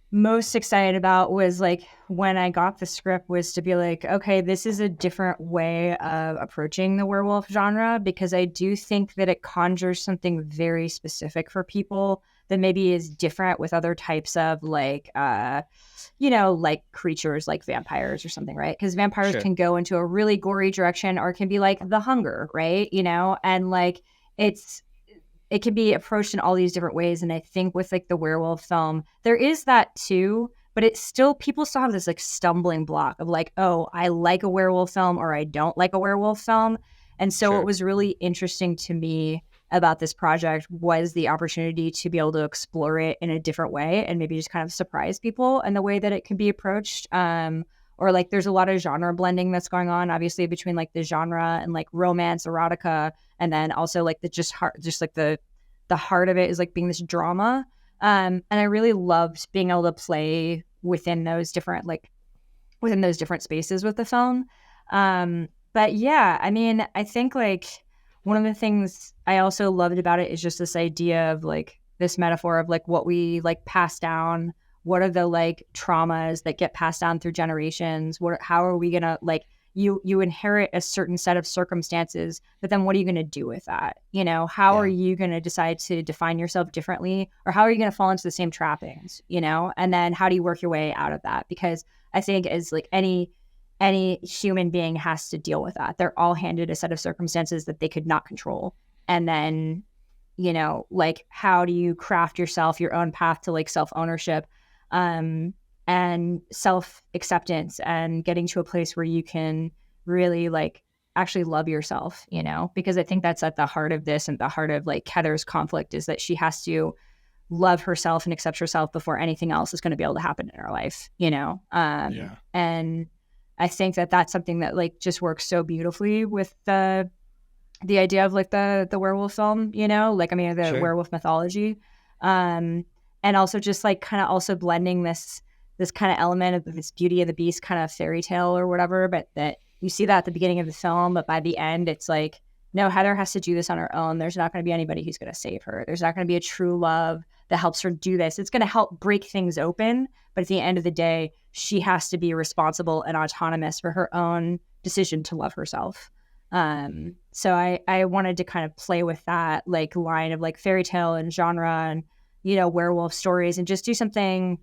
most excited about was like when I got the script was to be like, okay, this is a different way of approaching the werewolf genre, because I do think that it conjures something very specific for people that maybe is different with other types of like, like creatures like vampires or something, right? Because vampires Sure. can go into a really gory direction, or it can be like The Hunger, right? And like it can be approached in all these different ways. And I think with like the werewolf film, there is that too, but it's still, people still have this like stumbling block of like, oh, I like a werewolf film or I don't like a werewolf film. And so Sure. what was really interesting to me about this project was the opportunity to be able to explore it in a different way and maybe just kind of surprise people in the way that it can be approached. Or like there's a lot of genre blending that's going on, obviously, between like the genre and like romance, erotica, and then also like the heart of it is like being this drama. And I really loved being able to play within those different spaces with the film. But yeah, I mean, I think like one of the things I also loved about it is just this idea of like this metaphor of like what we like pass down. What are the like traumas that get passed down through generations? How are we gonna like you inherit a certain set of circumstances, but then what are you gonna do with that? How are you gonna decide to define yourself differently, or how are you gonna fall into the same trappings? And then how do you work your way out of that? Because I think as like any human being has to deal with that. They're all handed a set of circumstances that they could not control, and then like how do you craft your own path to like self-ownership and self-acceptance and getting to a place where you can really like actually love yourself, because I think that's at the heart of this, and the heart of like Heather's conflict is that she has to love herself and accept herself before anything else is going to be able to happen in her life, and I think that that's something that like just works so beautifully with the idea of like the werewolf film, the Sure. werewolf mythology. And also just like kind of also blending this kind of element of this Beauty and the Beast kind of fairy tale or whatever, but that you see that at the beginning of the film, but by the end it's like, no, Heather has to do this on her own. There's not going to be anybody who's going to save her. There's not going to be a true love that helps her do this. It's going to help break things open, but at the end of the day, she has to be responsible and autonomous for her own decision to love herself. So I wanted to kind of play with that like line of like fairy tale and genre and werewolf stories, and just do something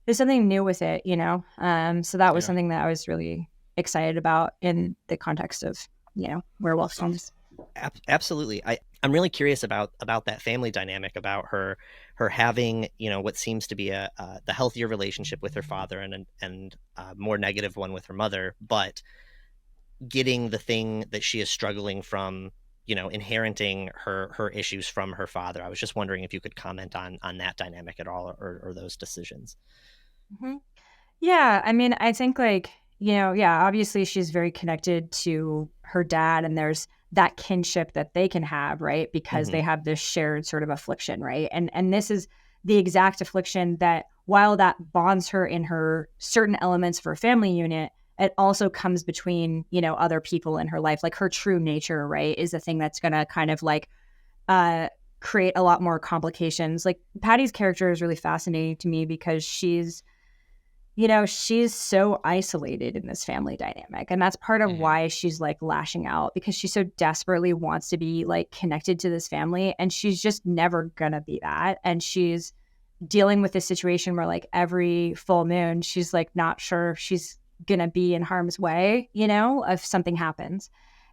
new with it, so that was something that I was really excited about in the context of werewolf films. Absolutely. I'm really curious about that family dynamic, about her having what seems to be the healthier relationship with her father and a more negative one with her mother, but getting the thing that she is struggling from, inheriting her issues from her father. I was just wondering if you could comment on that dynamic at all, or those decisions. Mm-hmm. Yeah, I mean, I think like, obviously she's very connected to her dad, and there's that kinship that they can have, right? Because they have this shared sort of affliction, right? And this is the exact affliction that, while that bonds her in her certain elements of her family unit, it also comes between, other people in her life. Like her true nature, right, is the thing that's going to kind of like create a lot more complications. Like Patty's character is really fascinating to me because she's she's so isolated in this family dynamic. And that's part of why she's like lashing out, because she so desperately wants to be like connected to this family. And she's just never gonna be that. And she's dealing with this situation where like every full moon, she's like not sure if she's gonna be in harm's way, if something happens.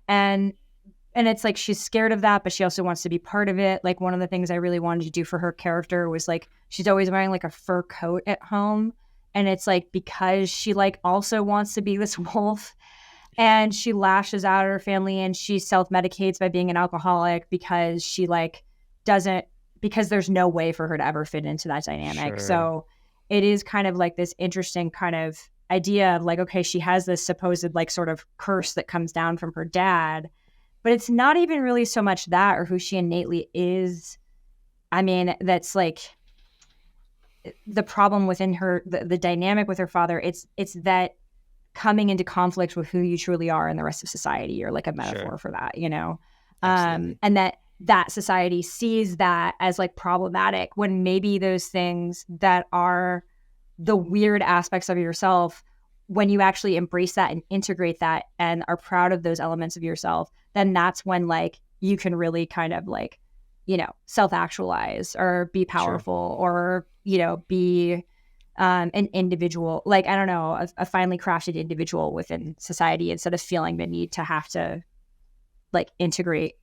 And it's like she's scared of that, but she also wants to be part of it. Like one of the things I really wanted to do for her character was like she's always wearing like a fur coat at home. And it's like because she like also wants to be this wolf, and she lashes out at her family and she self-medicates by being an alcoholic because she like doesn't, because there's no way for her to ever fit into that dynamic. Sure. So it is kind of like this interesting kind of idea of like, okay, she has this supposed like sort of curse that comes down from her dad, but it's not even really so much that or who she innately is. I mean, that's like the problem within her, the dynamic with her father. It's that coming into conflict with who you truly are in the rest of society, or like a metaphor for that, and that society sees that as like problematic, when maybe those things that are the weird aspects of yourself, when you actually embrace that and integrate that and are proud of those elements of yourself, then that's when like you can really kind of like, self-actualize or be powerful, or, be an individual, like, I don't know, a finely crafted individual within society, instead of feeling the need to have to like integrate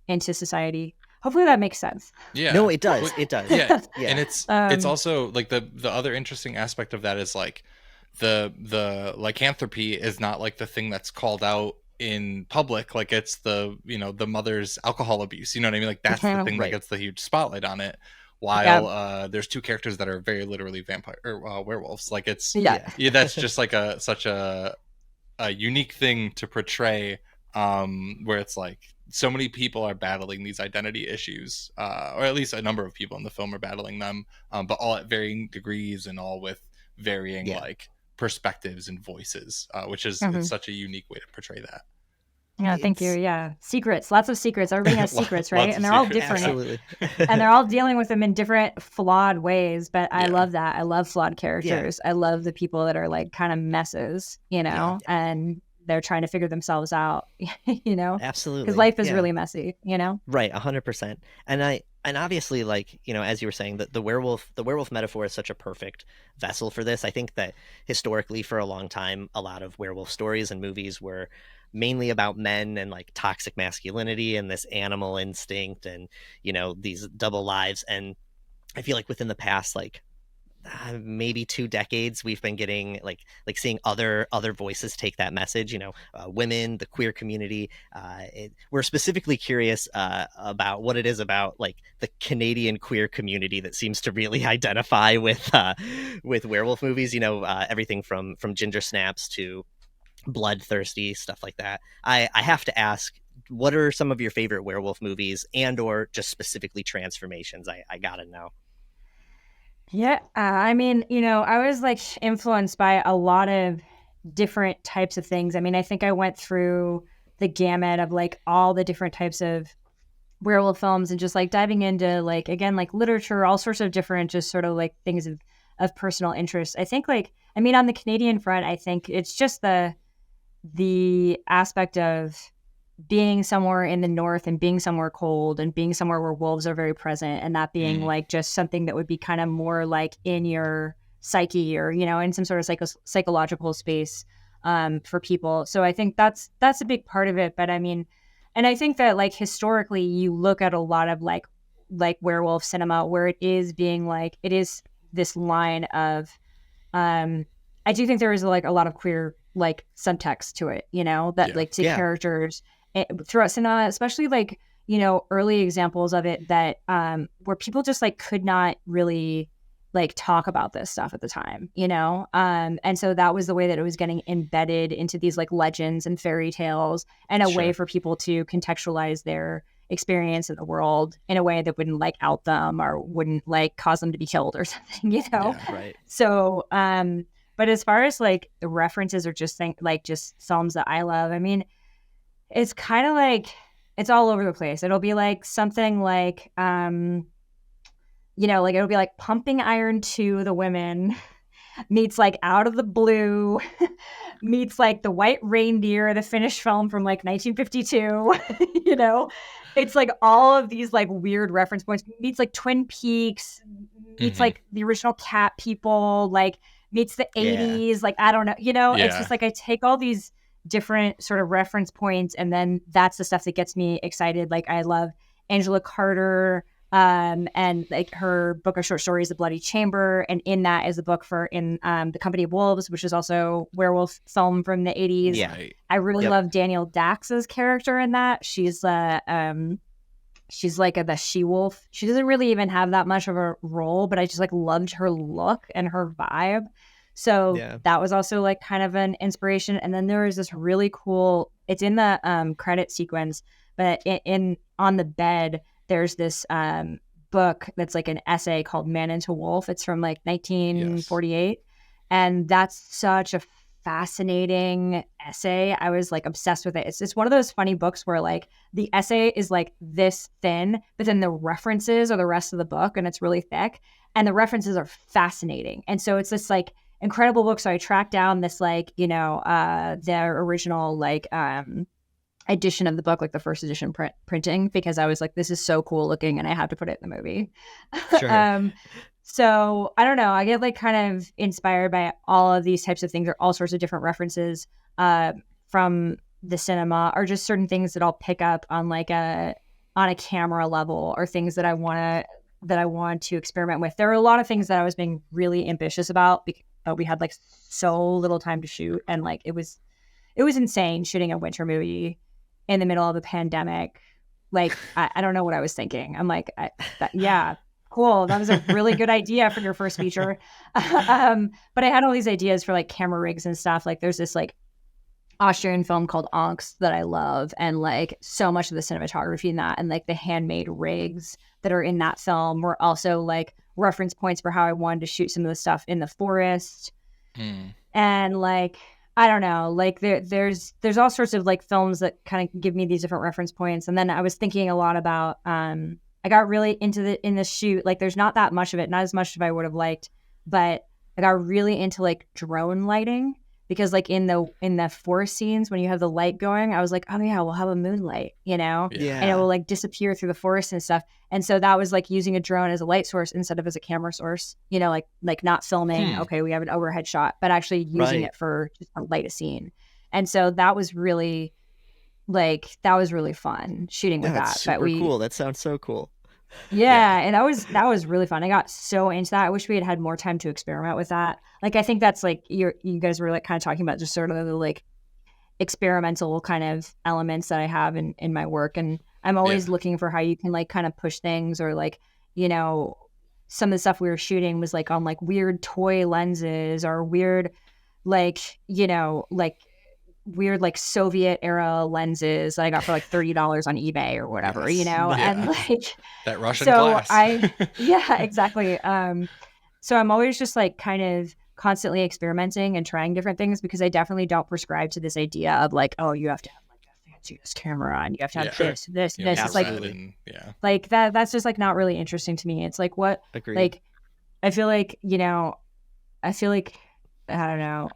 into society. Hopefully that makes sense. Yeah. No, it does. It does. Yeah. Yeah. And it's also like the other interesting aspect of that is like the lycanthropy is not like the thing that's called out in public. Like it's the mother's alcohol abuse. You know what I mean? Like that's the thing that gets the huge spotlight on it. While there's two characters that are very literally vampire or werewolves. Like it's that's just like such a unique thing to portray, where it's like so many people are battling these identity issues, or at least a number of people in the film are battling them, but all at varying degrees and all with varying like perspectives and voices, which is it's such a unique way to portray that. Yeah, thank you. Yeah. Secrets. Lots of secrets. Everybody has secrets, right? And they're all different. Absolutely. And they're all dealing with them in different flawed ways. But I love that. I love flawed characters. I love the people that are like kind of messes, and they're trying to figure themselves out, Absolutely. Because life is really messy, Right. 100%. And obviously, like, as you were saying, that the werewolf metaphor is such a perfect vessel for this. I think that historically for a long time, a lot of werewolf stories and movies were mainly about men and like toxic masculinity and this animal instinct and, these double lives. And I feel like within the past, like maybe 2 decades, we've been getting like seeing other voices take that message, women, the queer community. We're specifically curious about what it is about like the Canadian queer community that seems to really identify with werewolf movies, everything from Ginger Snaps to Bloodthirsty, stuff like that. I have to ask, what are some of your favorite werewolf movies, and or just specifically transformations? I gotta know. Yeah, I mean, I was like influenced by a lot of different types of things. I mean, I think I went through the gamut of like all the different types of werewolf films, and just like diving into like, again, like literature, all sorts of different just sort of like things of personal interest. I think like, I mean, on the Canadian front, I think it's just the aspect of being somewhere in the north and being somewhere cold and being somewhere where wolves are very present, and that being like just something that would be kind of more like in your psyche, or in some sort of psychological space for people. So I think that's a big part of it. But I mean, and I think that like historically you look at a lot of like werewolf cinema where it is being like, it is this line of I do think there is like a lot of queer like subtext to it, that like to characters throughout cinema, especially like, early examples of it that where people just like could not really like talk about this stuff at the time, and so that was the way that it was getting embedded into these like legends and fairy tales, and a way for people to contextualize their experience in the world in a way that wouldn't like out them or wouldn't like cause them to be killed or something, Right. So but as far as like the references or just just films that I love, I mean, it's kind of like it's all over the place. It'll be like something like like it'll be like Pumping Iron 2, the women, meets like Out of the Blue, meets like The White Reindeer, the Finnish film from like 1952. You know, it's like all of these like weird reference points, meets like Twin Peaks, meets Mhm. like the original Cat People, like meets the Yeah. 80s. Like, I don't know, you know, it's Yeah. just like I take all these different sort of reference points, and then that's the stuff that gets me excited. Like, I love Angela Carter, and like her book of short stories, The Bloody Chamber, and in that is a book for The Company of Wolves, which is also werewolf film from the 80s. Yeah. Right. I really Yep. love Danielle Dax's character in that. She's like the she-wolf. She doesn't really even have that much of a role, but I just like loved her look and her vibe. So Yeah. that was also like kind of an inspiration. And then there was this really cool, it's in the credit sequence, but in on the bed, there's this book that's like an essay called Man into Wolf. It's from like 1948. And that's such a fascinating essay. I was like obsessed with it. It's just one of those funny books where like the essay is like this thin, but then the references are the rest of the book, and it's really thick. And the references are fascinating. And so it's this like incredible book. So I tracked down this like, you know, their original like edition of the book, like the first edition printing, because I was like, this is so cool looking, and I have to put it in the movie. Sure. So I don't know. I get like kind of inspired by all of these types of things, or all sorts of different references from the cinema, or just certain things that I'll pick up on like on a camera level, or things that I want to experiment with. There are a lot of things that I was being really ambitious about, but we had like so little time to shoot, and like it was insane shooting a winter movie in the middle of a pandemic. Like I don't know what I was thinking. I'm like, yeah. Cool. That was a really good idea for your first feature. But I had all these ideas for like camera rigs and stuff. Like there's this like Austrian film called Onks that I love, and like so much of the cinematography in that, and like the handmade rigs that are in that film were also like reference points for how I wanted to shoot some of the stuff in the forest. And like, I don't know, like there's all sorts of like films that kind of give me these different reference points. And then I was thinking a lot about I got really into in the shoot. Like there's not that much of it, not as much as I would have liked, but I got really into like drone lighting, because like in the forest scenes when you have the light going, I was like, oh yeah, we'll have a moonlight, you know, Yeah. and it will like disappear through the forest and stuff. And so that was like using a drone as a light source instead of as a camera source, you know, like not filming. Okay, we have an overhead shot, but actually using Right. it for just to light a scene. And so that was really fun shooting with That's that. super But cool. That sounds so cool. yeah, and that was really fun. I got so into that. I wish we had more time to experiment with that. Like I think that's like you guys were like kind of talking about just sort of the like experimental kind of elements that I have in my work, and I'm always looking for how you can like kind of push things, or like, you know, some of the stuff we were shooting was like on like weird toy lenses, or weird like, you know, like weird like Soviet era lenses that I got for like $30 on eBay or whatever, you know, and like that Russian so glass. yeah, exactly. So I'm always just like kind of constantly experimenting and trying different things, because I definitely don't prescribe to this idea of like, oh, you have to have like the fanciest camera and you have to have this. Yeah, It's like, absolutely. like that's just like not really interesting to me. It's like what, Agreed. like, I feel like, you know, I don't know.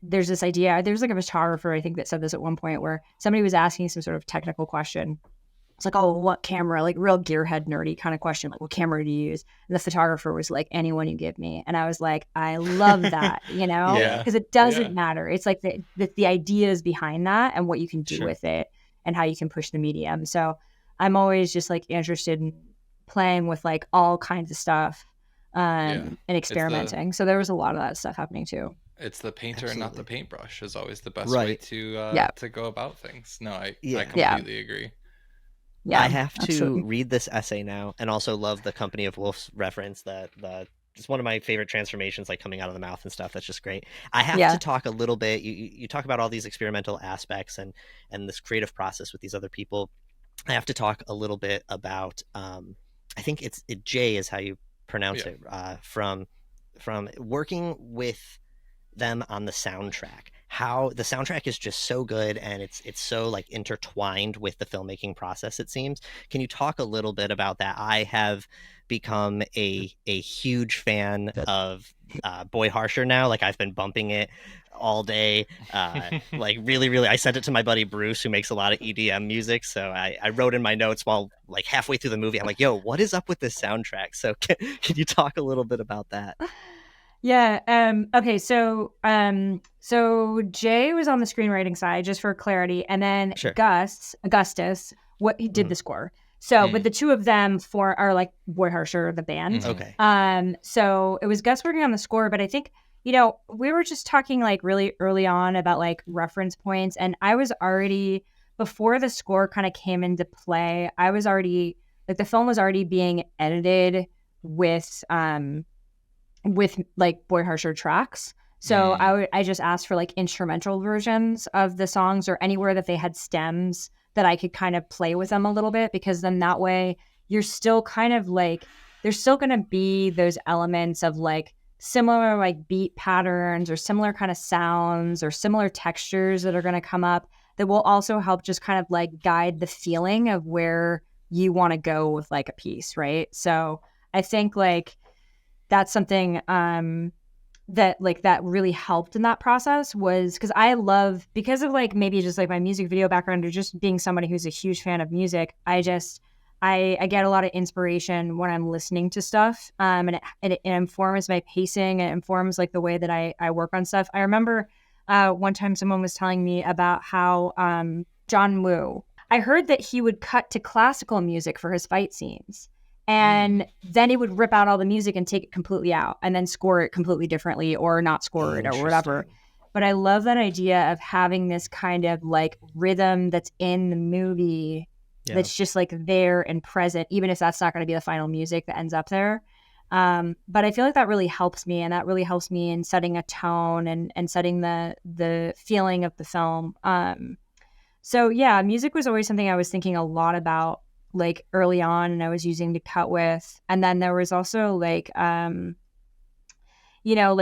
There's this idea. There's like a photographer, I think, that said this at one point, where somebody was asking some sort of technical question. It's like, oh, what camera? Like real gearhead nerdy kind of question. Like, what camera do you use? And the photographer was like, anyone you give me. And I was like, I love that, you know, because it doesn't matter. It's like the ideas behind that and what you can do with it and how you can push the medium. So I'm always just like interested in playing with like all kinds of stuff and experimenting. So there was a lot of that stuff happening too. It's the painter and not the paintbrush is always the best Right. way to go about things. No, I completely agree. Yeah, I have to absolutely. read this essay now, and also love the Company of Wolves reference. That just one of my favorite transformations, like coming out of the mouth and stuff. That's just great. I have to talk a little bit. You talk about all these experimental aspects and this creative process with these other people. I have to talk a little bit about. I think Jay is how you pronounce it. From working with them on the soundtrack. how the soundtrack is just so good, and it's so like intertwined with the filmmaking process, it seems. Can you talk a little bit about that? I have become a huge fan of Boy Harsher now. Like, I've been bumping it all day. Like, really, I sent it to my buddy Bruce, who makes a lot of EDM music. So I wrote in my notes while like halfway through the movie, I'm like, yo, what is up with this soundtrack? So can you talk a little bit about that? Yeah. Okay. So Jay was on the screenwriting side, just for clarity, and then Sure. Augustus, what he did the score. So, but the two of them are like Boy Harsher, the band. Okay. So it was Gus working on the score, but I think, we were just talking like really early on about like reference points, and I was already, before the score kind of came into play, I was already like, the film was already being edited with like Boy Harsher tracks. So I just asked for like instrumental versions of the songs, or anywhere that they had stems that I could kind of play with them a little bit, because then that way you're still kind of like, there's still going to be those elements of like similar like beat patterns or similar kind of sounds or similar textures that are going to come up that will also help just kind of like guide the feeling of where you want to go with like a piece, right? So I think like that's something that really helped in that process, was because I love, because of like maybe just like my music video background, or just being somebody who's a huge fan of music, I get a lot of inspiration when I'm listening to stuff, and it informs my pacing, it informs like the way that I work on stuff. I remember one time someone was telling me about how John Woo, I heard that he would cut to classical music for his fight scenes. And then he would rip out all the music and take it completely out, and then score it completely differently, or not score it, or whatever. But I love that idea of having this kind of like rhythm that's in the movie, that's just like there and present, even if that's not going to be the final music that ends up there. But I feel like that really helps me, and that really helps me in setting a tone and setting the feeling of the film. So yeah, music was always something I was thinking a lot about, like early on, and I was using to cut with. And then there was also like like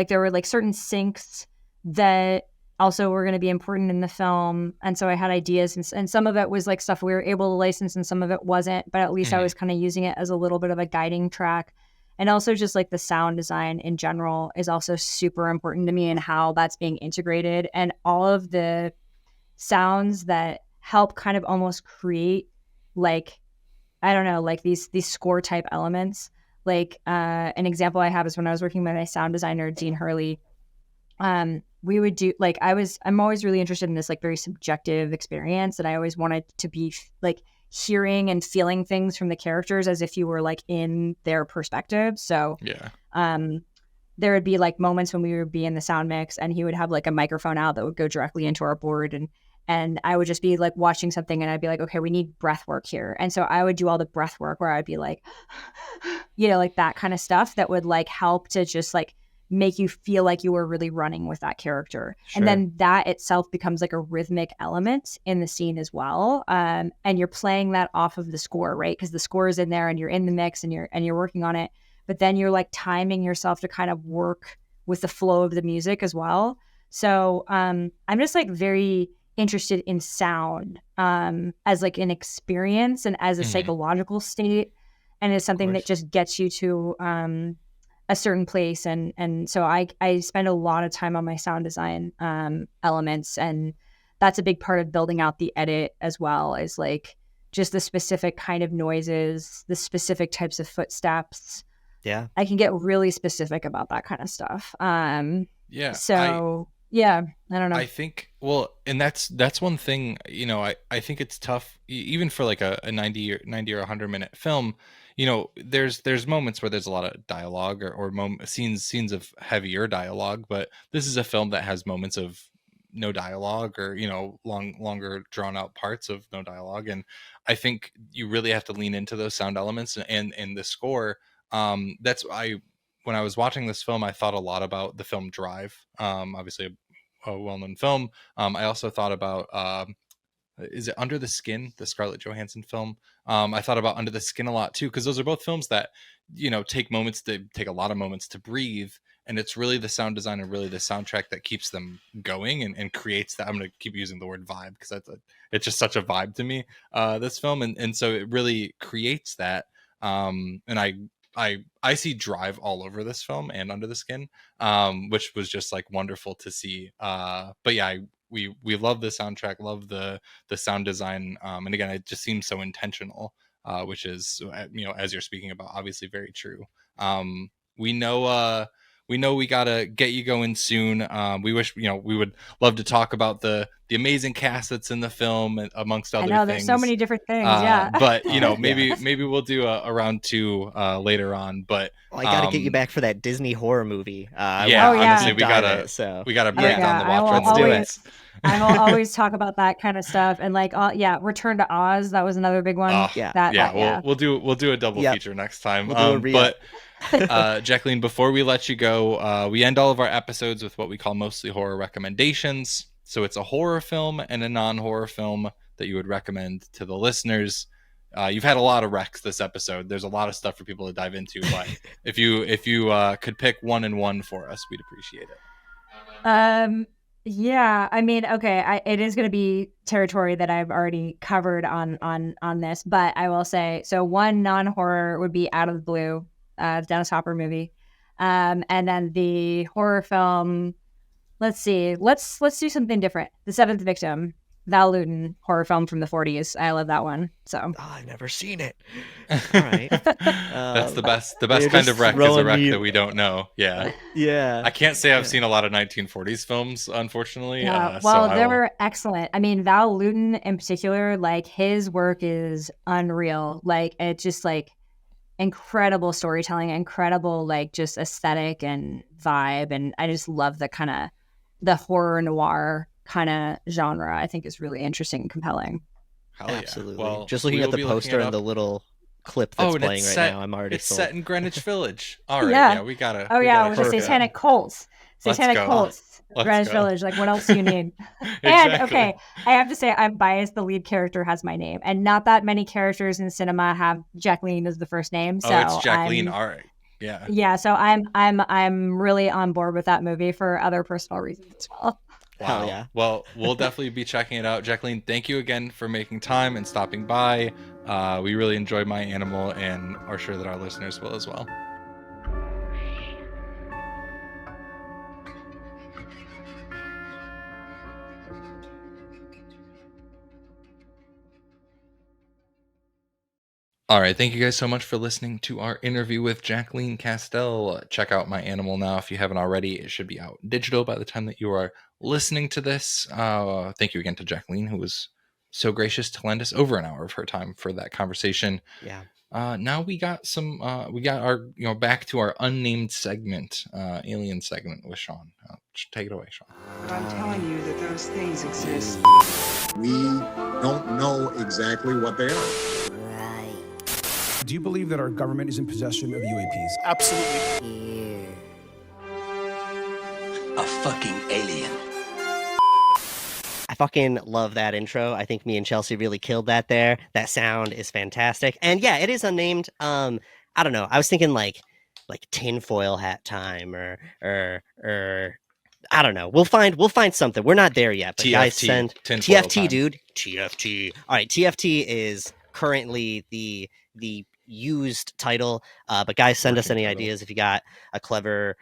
there were like certain syncs that also were going to be important in the film, and so I had ideas, and some of it was like stuff we were able to license, and some of it wasn't, but at least I was kind of using it as a little bit of a guiding track. And also just like the sound design in general is also super important to me, and how that's being integrated, and all of the sounds that help kind of almost create like, I don't know, like these score type elements. Like an example I have is when I was working with my sound designer, Dean Hurley. We would do like, I'm always really interested in this like very subjective experience, and I always wanted to be like hearing and feeling things from the characters as if you were like in their perspective. So there would be like moments when we would be in the sound mix, and he would have like a microphone out that would go directly into our board, and I would just be like watching something, and I'd be like, okay, we need breath work here. And so I would do all the breath work where I'd be like, like that kind of stuff that would like help to just like make you feel like you were really running with that character. Sure. And then that itself becomes like a rhythmic element in the scene as well. And you're playing that off of the score, right? Because the score is in there, and you're in the mix, and you're working on it. But then you're like timing yourself to kind of work with the flow of the music as well. So I'm just like very interested in sound as like an experience, and as a psychological state, and as something that just gets you to a certain place, and so I spend a lot of time on my sound design elements, and that's a big part of building out the edit as well, is like just the specific kind of noises, the specific types of footsteps. I can get really specific about that kind of stuff. Yeah, I don't know. I think, well, and that's one thing, I think it's tough, even for like a 90 or 100-minute film. There's moments where there's a lot of dialogue, or scenes of heavier dialogue, but this is a film that has moments of no dialogue, or longer drawn out parts of no dialogue. And I think you really have to lean into those sound elements, and the score. When I was watching this film, I thought a lot about the film Drive, obviously a well-known film. I also thought about, is it Under the Skin, the Scarlett Johansson film? I thought about Under the Skin a lot too, because those are both films that, take a lot of moments to breathe. and it's really the sound design and really the soundtrack that keeps them going and creates that. I'm going to keep using the word vibe because it's just such a vibe to me, this film, and so it really creates that. And I see Drive all over this film and Under the Skin, which was just like wonderful to see. But yeah, we love the soundtrack, love the sound design, and again, it just seems so intentional, which is, as you're speaking about, obviously very true. We know we gotta get you going soon. We wish, we would love to talk about the amazing cast that's in the film, amongst other I know things. there's so many different things. Yeah, But maybe we'll do a round 2 later on. But I got to get you back for that Disney horror movie. Honestly, we gotta break down the watch. Let's do it. I will always talk about that kind of stuff, and like, Return to Oz. That was another big one. We'll do a double feature next time. We'll do a but Jacqueline, before we let you go, we end all of our episodes with what we call mostly horror recommendations. So it's a horror film and a non-horror film that you would recommend to the listeners. You've had a lot of recs this episode. There's a lot of stuff for people to dive into, but if you could pick one and one for us, we'd appreciate it. Yeah, I mean, okay, it is going to be territory that I've already covered on this, but I will say, so one non-horror would be Out of the Blue, the Dennis Hopper movie, and then the horror film. Let's see, let's do something different. The Seventh Victim, Val Lewton horror film from the 40s. I love that one. So I've never seen it. All right. That's the best kind of rec is a rec that we don't know. Yeah. I can't say I've seen a lot of 1940s films, unfortunately. They're excellent. I mean, Val Lewton in particular, like his work is unreal. Like it's just like incredible storytelling, incredible like just aesthetic and vibe, and I just love the kind of the horror noir kind of genre. I think is really interesting and compelling. Absolutely. Well, just looking at the poster and the little clip that's playing right now, I'm already sold. Set in Greenwich Village. All right, we gotta. With the Satanic Cults. Greenwich Village. Like, what else do you need? And okay, I have to say, I'm biased. The lead character has my name, and not that many characters in cinema have Jacqueline as the first name. So it's Jacqueline. All right. Yeah. Yeah. So I'm really on board with that movie for other personal reasons as well. Wow. Hell yeah. Well, we'll definitely be checking it out. Jacqueline, thank you again for making time and stopping by. We really enjoyed My Animal and are sure that our listeners will as well. All right, thank you guys so much for listening to our interview with Jacqueline Castel. Check out My Animal now if you haven't already. It should be out digital by the time that you are listening to this. Thank you again to Jacqueline, who was so gracious to lend us over an hour of her time for that conversation. Yeah. Now we got our back to our unnamed segment, alien segment with Sean. Take it away, Sean. But I'm telling you that those things exist. We don't know exactly what they are. Do you believe that our government is in possession of UAPs? Absolutely. A fucking alien. I fucking love that intro. I think me and Chelsea really killed that there. That sound is fantastic. And yeah, it is unnamed. I don't know. I was thinking like tinfoil hat time or I don't know. We'll find something. We're not there yet. But TFT, guys, send TFT, time. Dude. TFT. All right, TFT is currently the used title. But guys, send us any ideas if you got a clever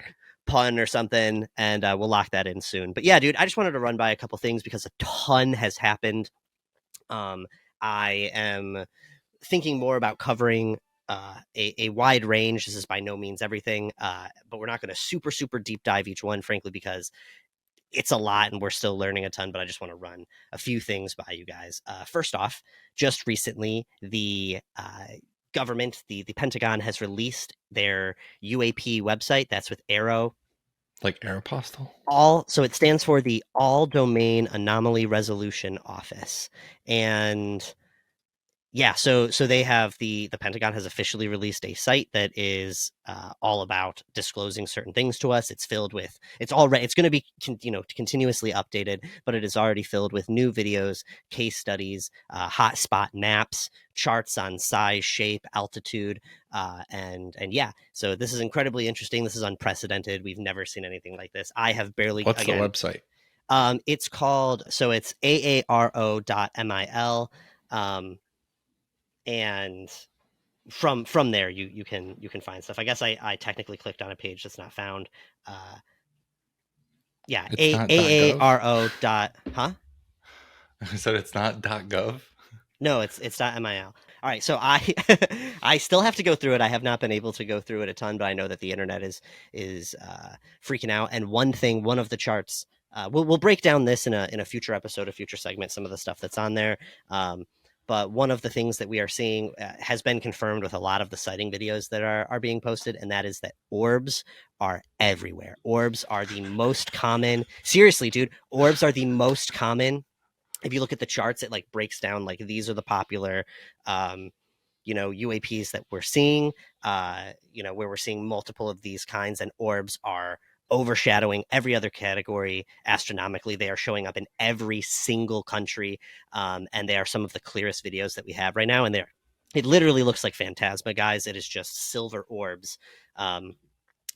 pun or something, and we'll lock that in soon. But yeah, dude, I just wanted to run by a couple things because a ton has happened. I am thinking more about covering a wide range. This is by no means everything, but we're not going to super deep dive each one, frankly, because it's a lot and we're still learning a ton. But I just want to run a few things by you guys. First off, just recently, the government, the Pentagon, has released their UAP website. That's with Arrow. Like Aeropostale? So it stands for the All Domain Anomaly Resolution Office. And yeah, so they have the Pentagon has officially released a site that is all about disclosing certain things to us. It's filled with it's going to be continuously updated, but it is already filled with new videos, case studies, hotspot maps, charts on size, shape, altitude, and yeah. So this is incredibly interesting. This is unprecedented. We've never seen anything like this. I have barely. What's the website? It's called it's aaro.mil. And from there you can find stuff. I guess I technically clicked on a page that's not found. Yeah, It's not aaro dot I said it's not .gov. No, it's .mil. All right, so I I still have to go through it. I have not been able to go through it a ton, but I know that the internet is freaking out. And one of the charts, we'll break down this in a future episode, a future segment, some of the stuff that's on there. But one of the things that we are seeing has been confirmed with a lot of the sighting videos that are being posted, and that is that orbs are everywhere. Orbs are the most common. Seriously, dude, orbs are the most common. If you look at the charts, it like breaks down like these are the popular, UAPs that we're seeing, where we're seeing multiple of these kinds, and orbs are overshadowing every other category astronomically. They are showing up in every single country, and they are some of the clearest videos that we have right now. And it literally looks like Phantasma, guys. It is just silver orbs,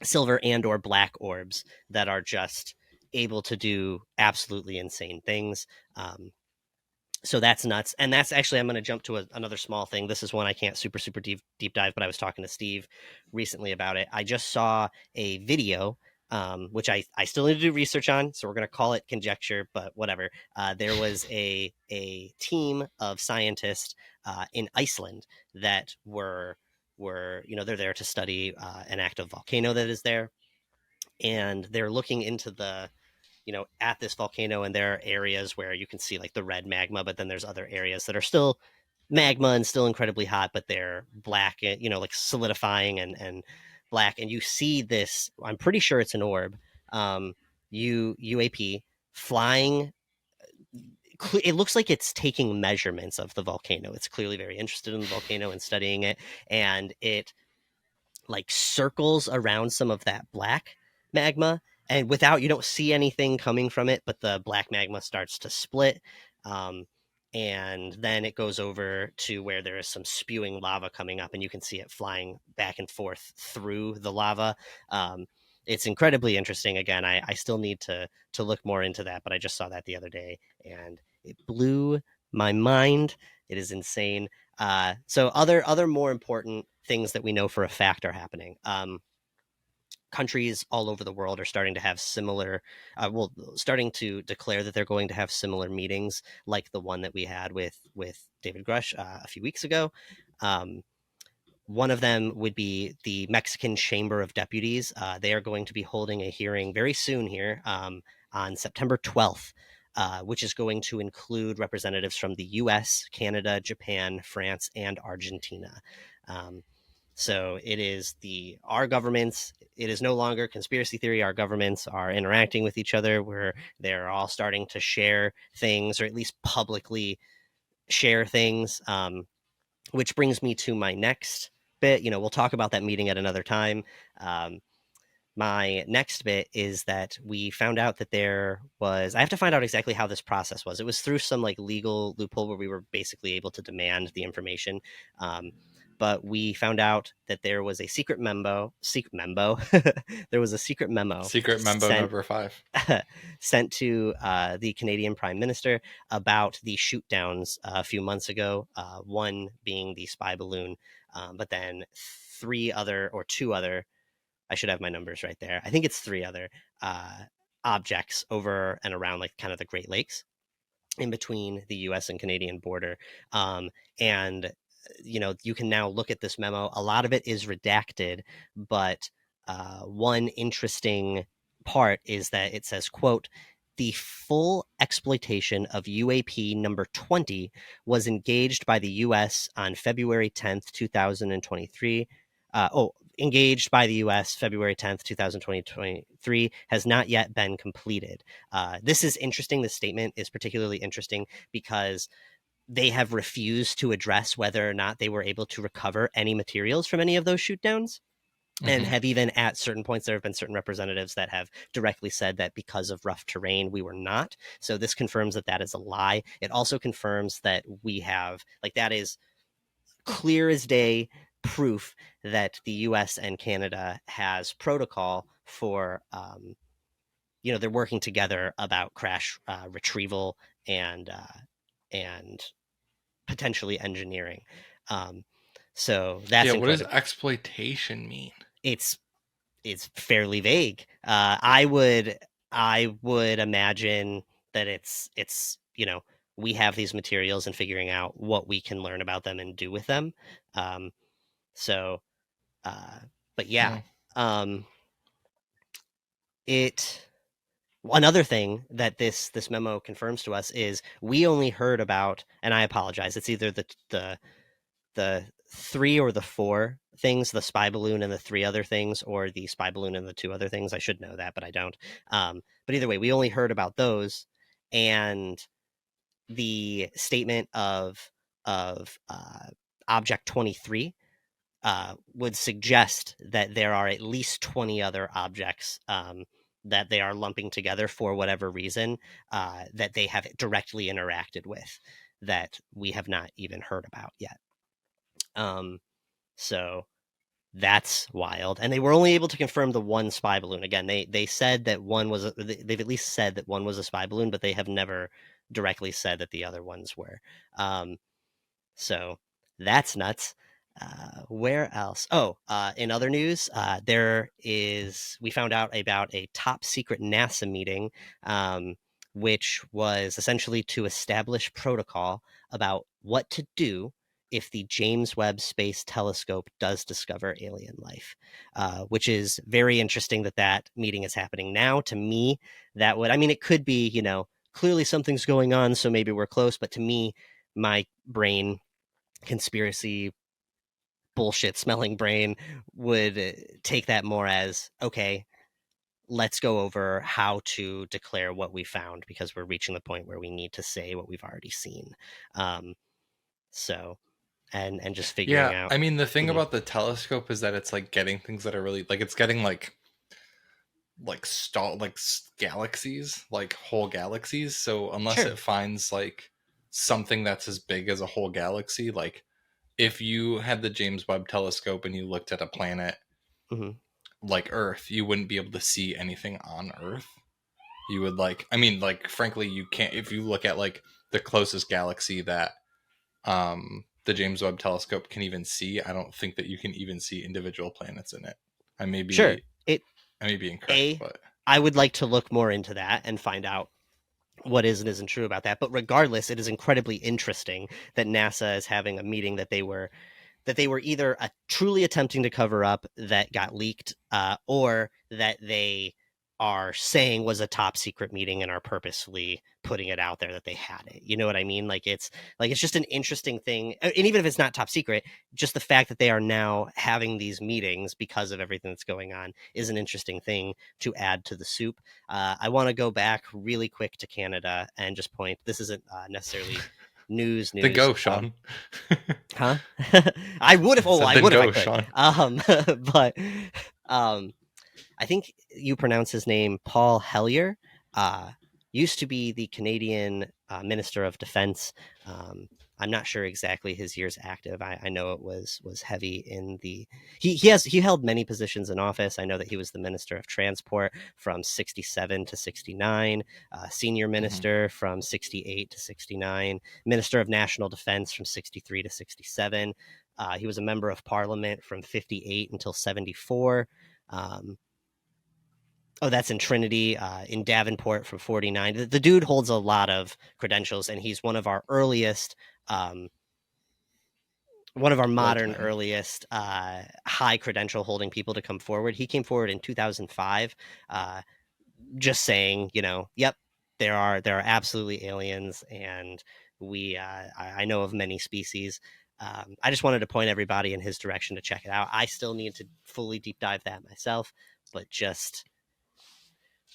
silver and or black orbs that are just able to do absolutely insane things. So that's nuts. And that's actually, I'm going to jump to another small thing. This is one I can't super deep dive, but I was talking to Steve recently about it. I just saw a video, which I still need to do research on. So we're going to call it conjecture, but whatever. There was a team of scientists in Iceland that were they're there to study an active volcano that is there. And they're looking into at this volcano, and there are areas where you can see like the red magma, but then there's other areas that are still magma and still incredibly hot, but they're black, like solidifying and black. And you see this, I'm pretty sure it's an orb, UAP flying. It looks like it's taking measurements of the volcano. It's clearly very interested in the volcano and studying it. And it like circles around some of that black magma, and you don't see anything coming from it, but the black magma starts to split, and then it goes over to where there is some spewing lava coming up, and you can see it flying back and forth through the lava. It's incredibly interesting. Again, I still need to look more into that, but I just saw that the other day and it blew my mind. It is insane. So other more important things that we know for a fact are happening. Countries all over the world are starting to have similar, starting to declare that they're going to have similar meetings like the one that we had with David Grush a few weeks ago. One of them would be the Mexican Chamber of Deputies. They are going to be holding a hearing very soon here on September 12th. Which is going to include representatives from the US, Canada, Japan, France, and Argentina. So it is our governments. It is no longer conspiracy theory. Our governments are interacting with each other, where they're all starting to share things, or at least publicly share things. Which brings me to my next bit. We'll talk about that meeting at another time. My next bit is that we found out that I have to find out exactly how this process was. It was through some like legal loophole where we were basically able to demand the information. But we found out that there was a secret memo. There was a secret memo. Secret memo number 5. Sent to the Canadian Prime Minister about the shoot downs a few months ago. One being the spy balloon, but then 2 other. I should have my numbers right there. I think it's 3 other objects over and around like kind of the Great Lakes in between the US and Canadian border. And, you can now look at this memo. A lot of it is redacted, but one interesting part is that it says, quote, "The full exploitation of UAP number 20 was engaged by the US on February 10th, 2023. Engaged by the U.S. February 10th, 2023, has not yet been completed." This is interesting. This statement is particularly interesting because they have refused to address whether or not they were able to recover any materials from any of those shoot downs. And have even at certain points, there have been certain representatives that have directly said that because of rough terrain, we were not. So this confirms that that is a lie. It also confirms that we have, like, that is clear as day proof that the US and Canada has protocol for, they're working together about crash retrieval and potentially engineering. So that's what does exploitation mean? It's fairly vague. I would imagine that it's we have these materials and figuring out what we can learn about them and do with them. But yeah, another thing that this memo confirms to us is we only heard about, and I apologize, it's either the 3 or the 4 things, the spy balloon and the 3 other things, or the spy balloon and the 2 other things. I should know that, but I don't. But either way, we only heard about those, and the statement of Object 23 would suggest that there are at least 20 other objects that they are lumping together for whatever reason that they have directly interacted with that we have not even heard about yet. So that's wild. And they were only able to confirm the one spy balloon. Again, they said that one was, they've at least said that one was a spy balloon, but they have never directly said that the other ones were. So that's nuts. Where else? In other news, we found out about a top secret NASA meeting, which was essentially to establish protocol about what to do if the James Webb Space Telescope does discover alien life, which is very interesting that meeting is happening now. To me, it could be, clearly something's going on, so maybe we're close. But to me, my brain, conspiracy bullshit smelling brain, would take that more as, okay, let's go over how to declare what we found, because we're reaching the point where we need to say what we've already seen. And just figuring out. I mean, the thing about the telescope is that it's like getting things that are really like, it's getting like galaxies, like whole galaxies. So unless it finds like something that's as big as a whole galaxy, like if you had the James Webb telescope and you looked at a planet like Earth, you wouldn't be able to see anything on Earth. You would frankly, you can't. If you look at like the closest galaxy that the James Webb telescope can even see, I don't think that you can even see individual planets in it. I may be incorrect, but I would like to look more into that and find out what is and isn't true about that. But regardless, it is incredibly interesting that NASA is having a meeting that they were either truly attempting to cover up that got leaked, or that they are saying was a top secret meeting and are purposely putting it out there that they had it. You know what I mean? It's just an interesting thing. And even if it's not top secret, just the fact that they are now having these meetings because of everything that's going on is an interesting thing to add to the soup. I want to go back really quick to Canada and just point, this isn't necessarily news. The go, Sean. Huh? I would if I could. Sean. But I think you pronounce his name Paul Hellyer. Used to be the Canadian Minister of Defense. I'm not sure exactly his years active. I know it was heavy in the. He held many positions in office. I know that he was the Minister of Transport from 67 to 69, Senior Minister from 68 to 69, Minister of National Defense from 63 to 67. He was a member of Parliament from 58 until 74. That's in Trinity, in Davenport from 49. The dude holds a lot of credentials, and he's one of our earliest, modern earliest high credential holding people to come forward. He came forward in 2005, just saying, yep, there are absolutely aliens, and I know of many species. I just wanted to point everybody in his direction to check it out. I still need to fully deep dive that myself, but just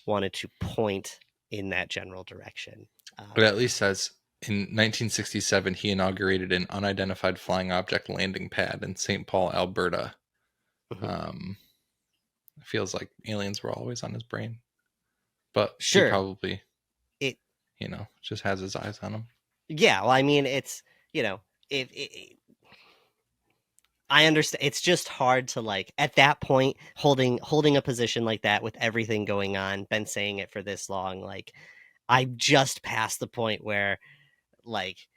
wanted to point in that general direction. But at least says In 1967, he inaugurated an unidentified flying object landing pad in St. Paul, Alberta. It feels like aliens were always on his brain, but Sure. he probably, It, just has his eyes on him. Yeah, well, I mean, it's, I understand. It's just hard to, like, at that point, holding a position like that with everything going on, been saying it for this long, like, I'm just past the point where, like,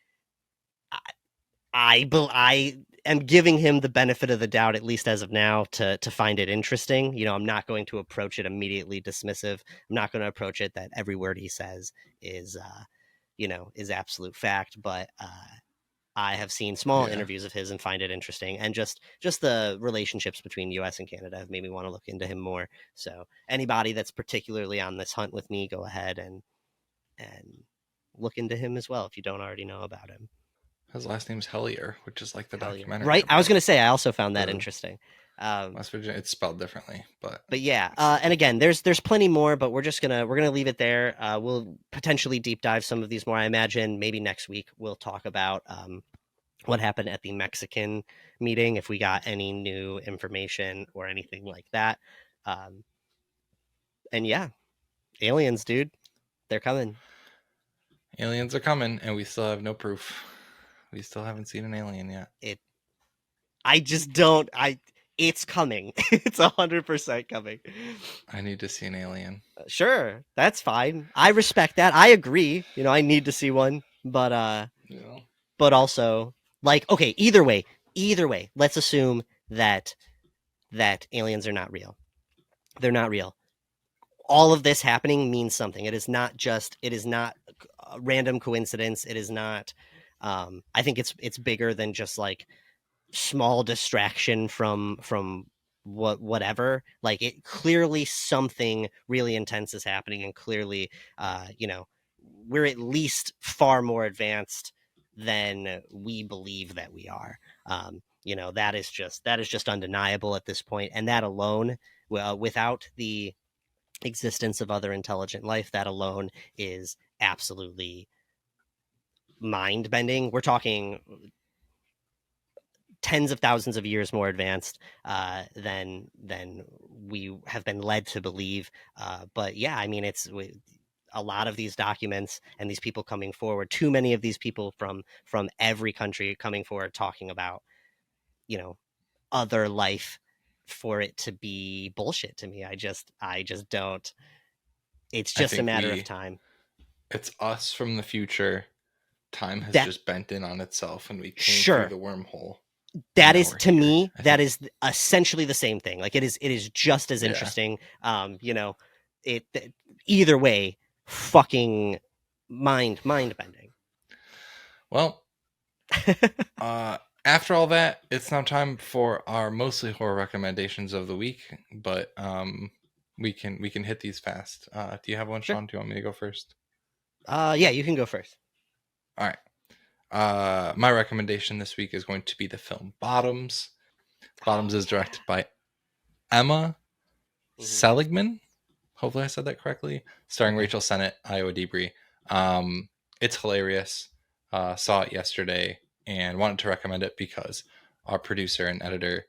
I am giving him the benefit of the doubt, at least as of now, to find it interesting. I'm not going to approach it immediately dismissive. I'm not going to approach it that every word he says is absolute fact. But I have seen small interviews of his and find it interesting, and just the relationships between U.S. and Canada have made me want to look into him more. So anybody that's particularly on this hunt with me, go ahead and look into him as well if you don't already know about him. His last name's Hellier, which is like the documentary. Right. I was going to say, I also found that interesting. West Virginia, it's spelled differently, but yeah. And again, there's plenty more, but we're gonna leave it there. We'll potentially deep dive some of these more. I imagine maybe next week we'll talk about what happened at the Mexican meeting, if we got any new information or anything like that. And yeah, aliens, dude, they're coming. Aliens are coming, and we still have no proof. We still haven't seen an alien yet. It's coming. It's 100% coming. I need to see an alien. Sure, that's fine. I respect that. I agree. I need to see one, but but also, like, okay, either way, let's assume that aliens are not real. They're not real. All of this happening means something. It is not a random coincidence. It is not. I think it's bigger than just like small distraction from whatever. Like, it clearly something really intense is happening, and clearly we're at least far more advanced than we believe that we are. That is just undeniable at this point, and that alone, without the existence of other intelligent life, that alone is absolutely mind-bending. We're talking tens of thousands of years more advanced than we have been led to believe. But yeah, I mean, it's a lot of these documents and these people coming forward, too many of these people from every country coming forward, talking about, other life, for it to be bullshit to me. I just don't. It's just a matter of time. It's us from the future. Time has just bent in on itself, and we came through the wormhole. That is, to me, that is essentially the same thing. Like, it is just as interesting. Either way, fucking mind bending. Well, after all that, it's now time for our mostly horror recommendations of the week. But we can hit these fast. Do you have one, Sean? Do you want me to go first? Yeah, you can go first. All right. My recommendation this week is going to be the film Bottoms. Bottoms is directed by Emma Seligman. Hopefully I said that correctly. Starring Rachel Sennett, Iowa Debris. It's hilarious. Saw it yesterday and wanted to recommend it because our producer and editor,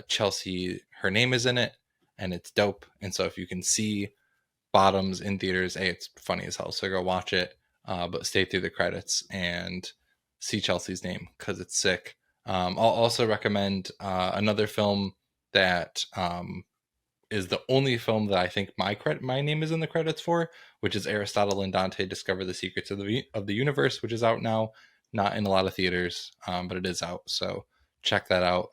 Chelsea, her name is in it, and it's dope. And so if you can see Bottoms in theaters, it's funny as hell. So go watch it. But stay through the credits and see Chelsea's name because it's sick. I'll also recommend another film that is the only film that I think my name is in the credits for, which is Aristotle and Dante Discover the Secrets of the Universe, which is out now. Not in a lot of theaters, but it is out. So check that out.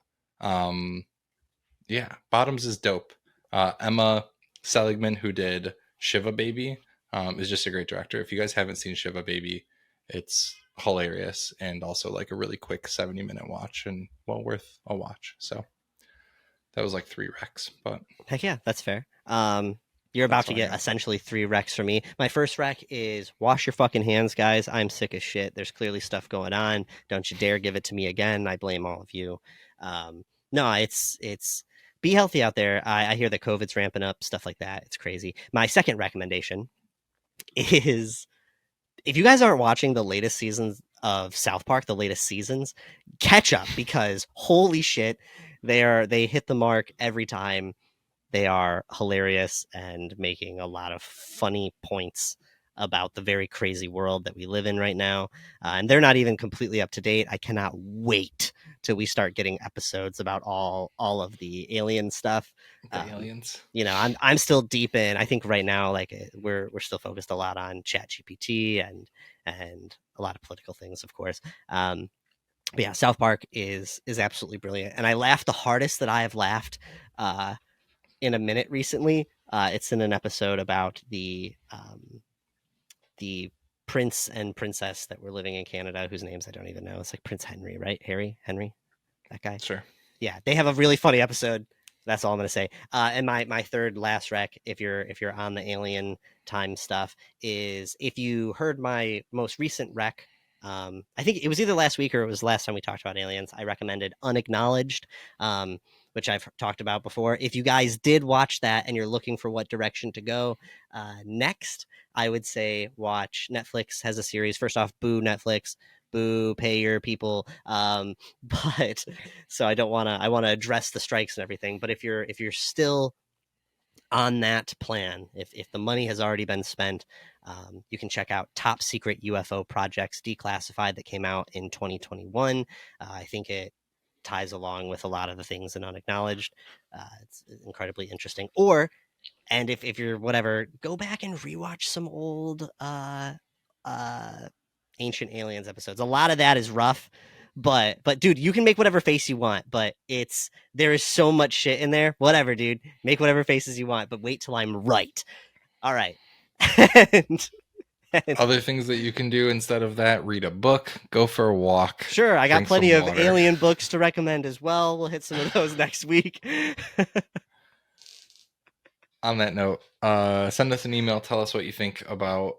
Yeah, Bottoms is dope. Emma Seligman, who did Shiva Baby, is just a great director. If you guys haven't seen Shiva Baby, it's hilarious and also like a really quick 70-minute watch and well worth a watch. So that was like 3 recs, but heck yeah, that's fair. You're about to get essentially 3 recs from me. My first rec is wash your fucking hands, guys. I'm sick as shit. There's clearly stuff going on. Don't you dare give it to me again. I blame all of you. No, it's be healthy out there. I hear that COVID's ramping up, stuff like that. It's crazy. My second recommendation is if you guys aren't watching the latest seasons of South Park, the latest seasons, catch up, because holy shit, they hit the mark every time. They are hilarious and making a lot of funny points about the very crazy world that we live in right now. And they're not even completely up to date. I cannot wait till we start getting episodes about all of the alien stuff. Aliens. You know, I'm still deep in. I think right now, like we're still focused a lot on ChatGPT and a lot of political things, of course. But yeah, South Park is absolutely brilliant, and I laughed the hardest that I have laughed in a minute recently. It's in an episode about the prince and princess that were living in Canada, whose names I don't even know. It's like Prince Henry, right? Henry, that guy. Sure. Yeah, they have a really funny episode. That's all I'm gonna say. And my third last rec, if you're on the alien time stuff, is if you heard my most recent rec. I think it was either last week or it was last time we talked about aliens. I recommended Unacknowledged, which I've talked about before. If you guys did watch that and you're looking for what direction to go next, I would say watch Netflix has a series. First off, boo Netflix, boo, pay your people. But so I want to address the strikes and everything. But if you're still on that plan, if the money has already been spent, you can check out Top Secret UFO Projects Declassified that came out in 2021. I think it ties along with a lot of the things in Unacknowledged. It's incredibly interesting. And if you're whatever, go back and rewatch some old Ancient Aliens episodes. A lot of that is rough, but dude, you can make whatever face you want, but there is so much shit in there. Whatever, dude, make whatever faces you want, but wait till I'm right. All right. Other things that you can do instead of that: read a book, go for a walk. Sure, I got drink plenty some of water. alien books to recommend as well. We'll hit some of those next week. On that note, send us an email. Tell us what you think about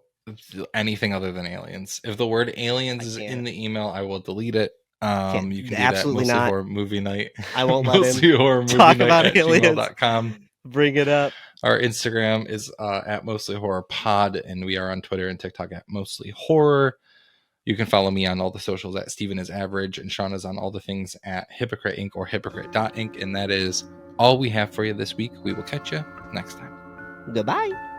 anything other than aliens. If the word aliens is in the email, I will delete it. You can do absolutely that. Mostly not. Horror Movie Night. I won't let Mostly him Horror Movie talk Night about at aliens. gmail.com. Bring it up. Our Instagram is at Mostly Horror Pod, and we are on Twitter and TikTok at Mostly Horror. You can follow me on all the socials at Steven is Average, and Sean is on all the things at Hypocrite Inc. or Hypocrite.Inc. And that is all we have for you this week. We will catch you next time. Goodbye.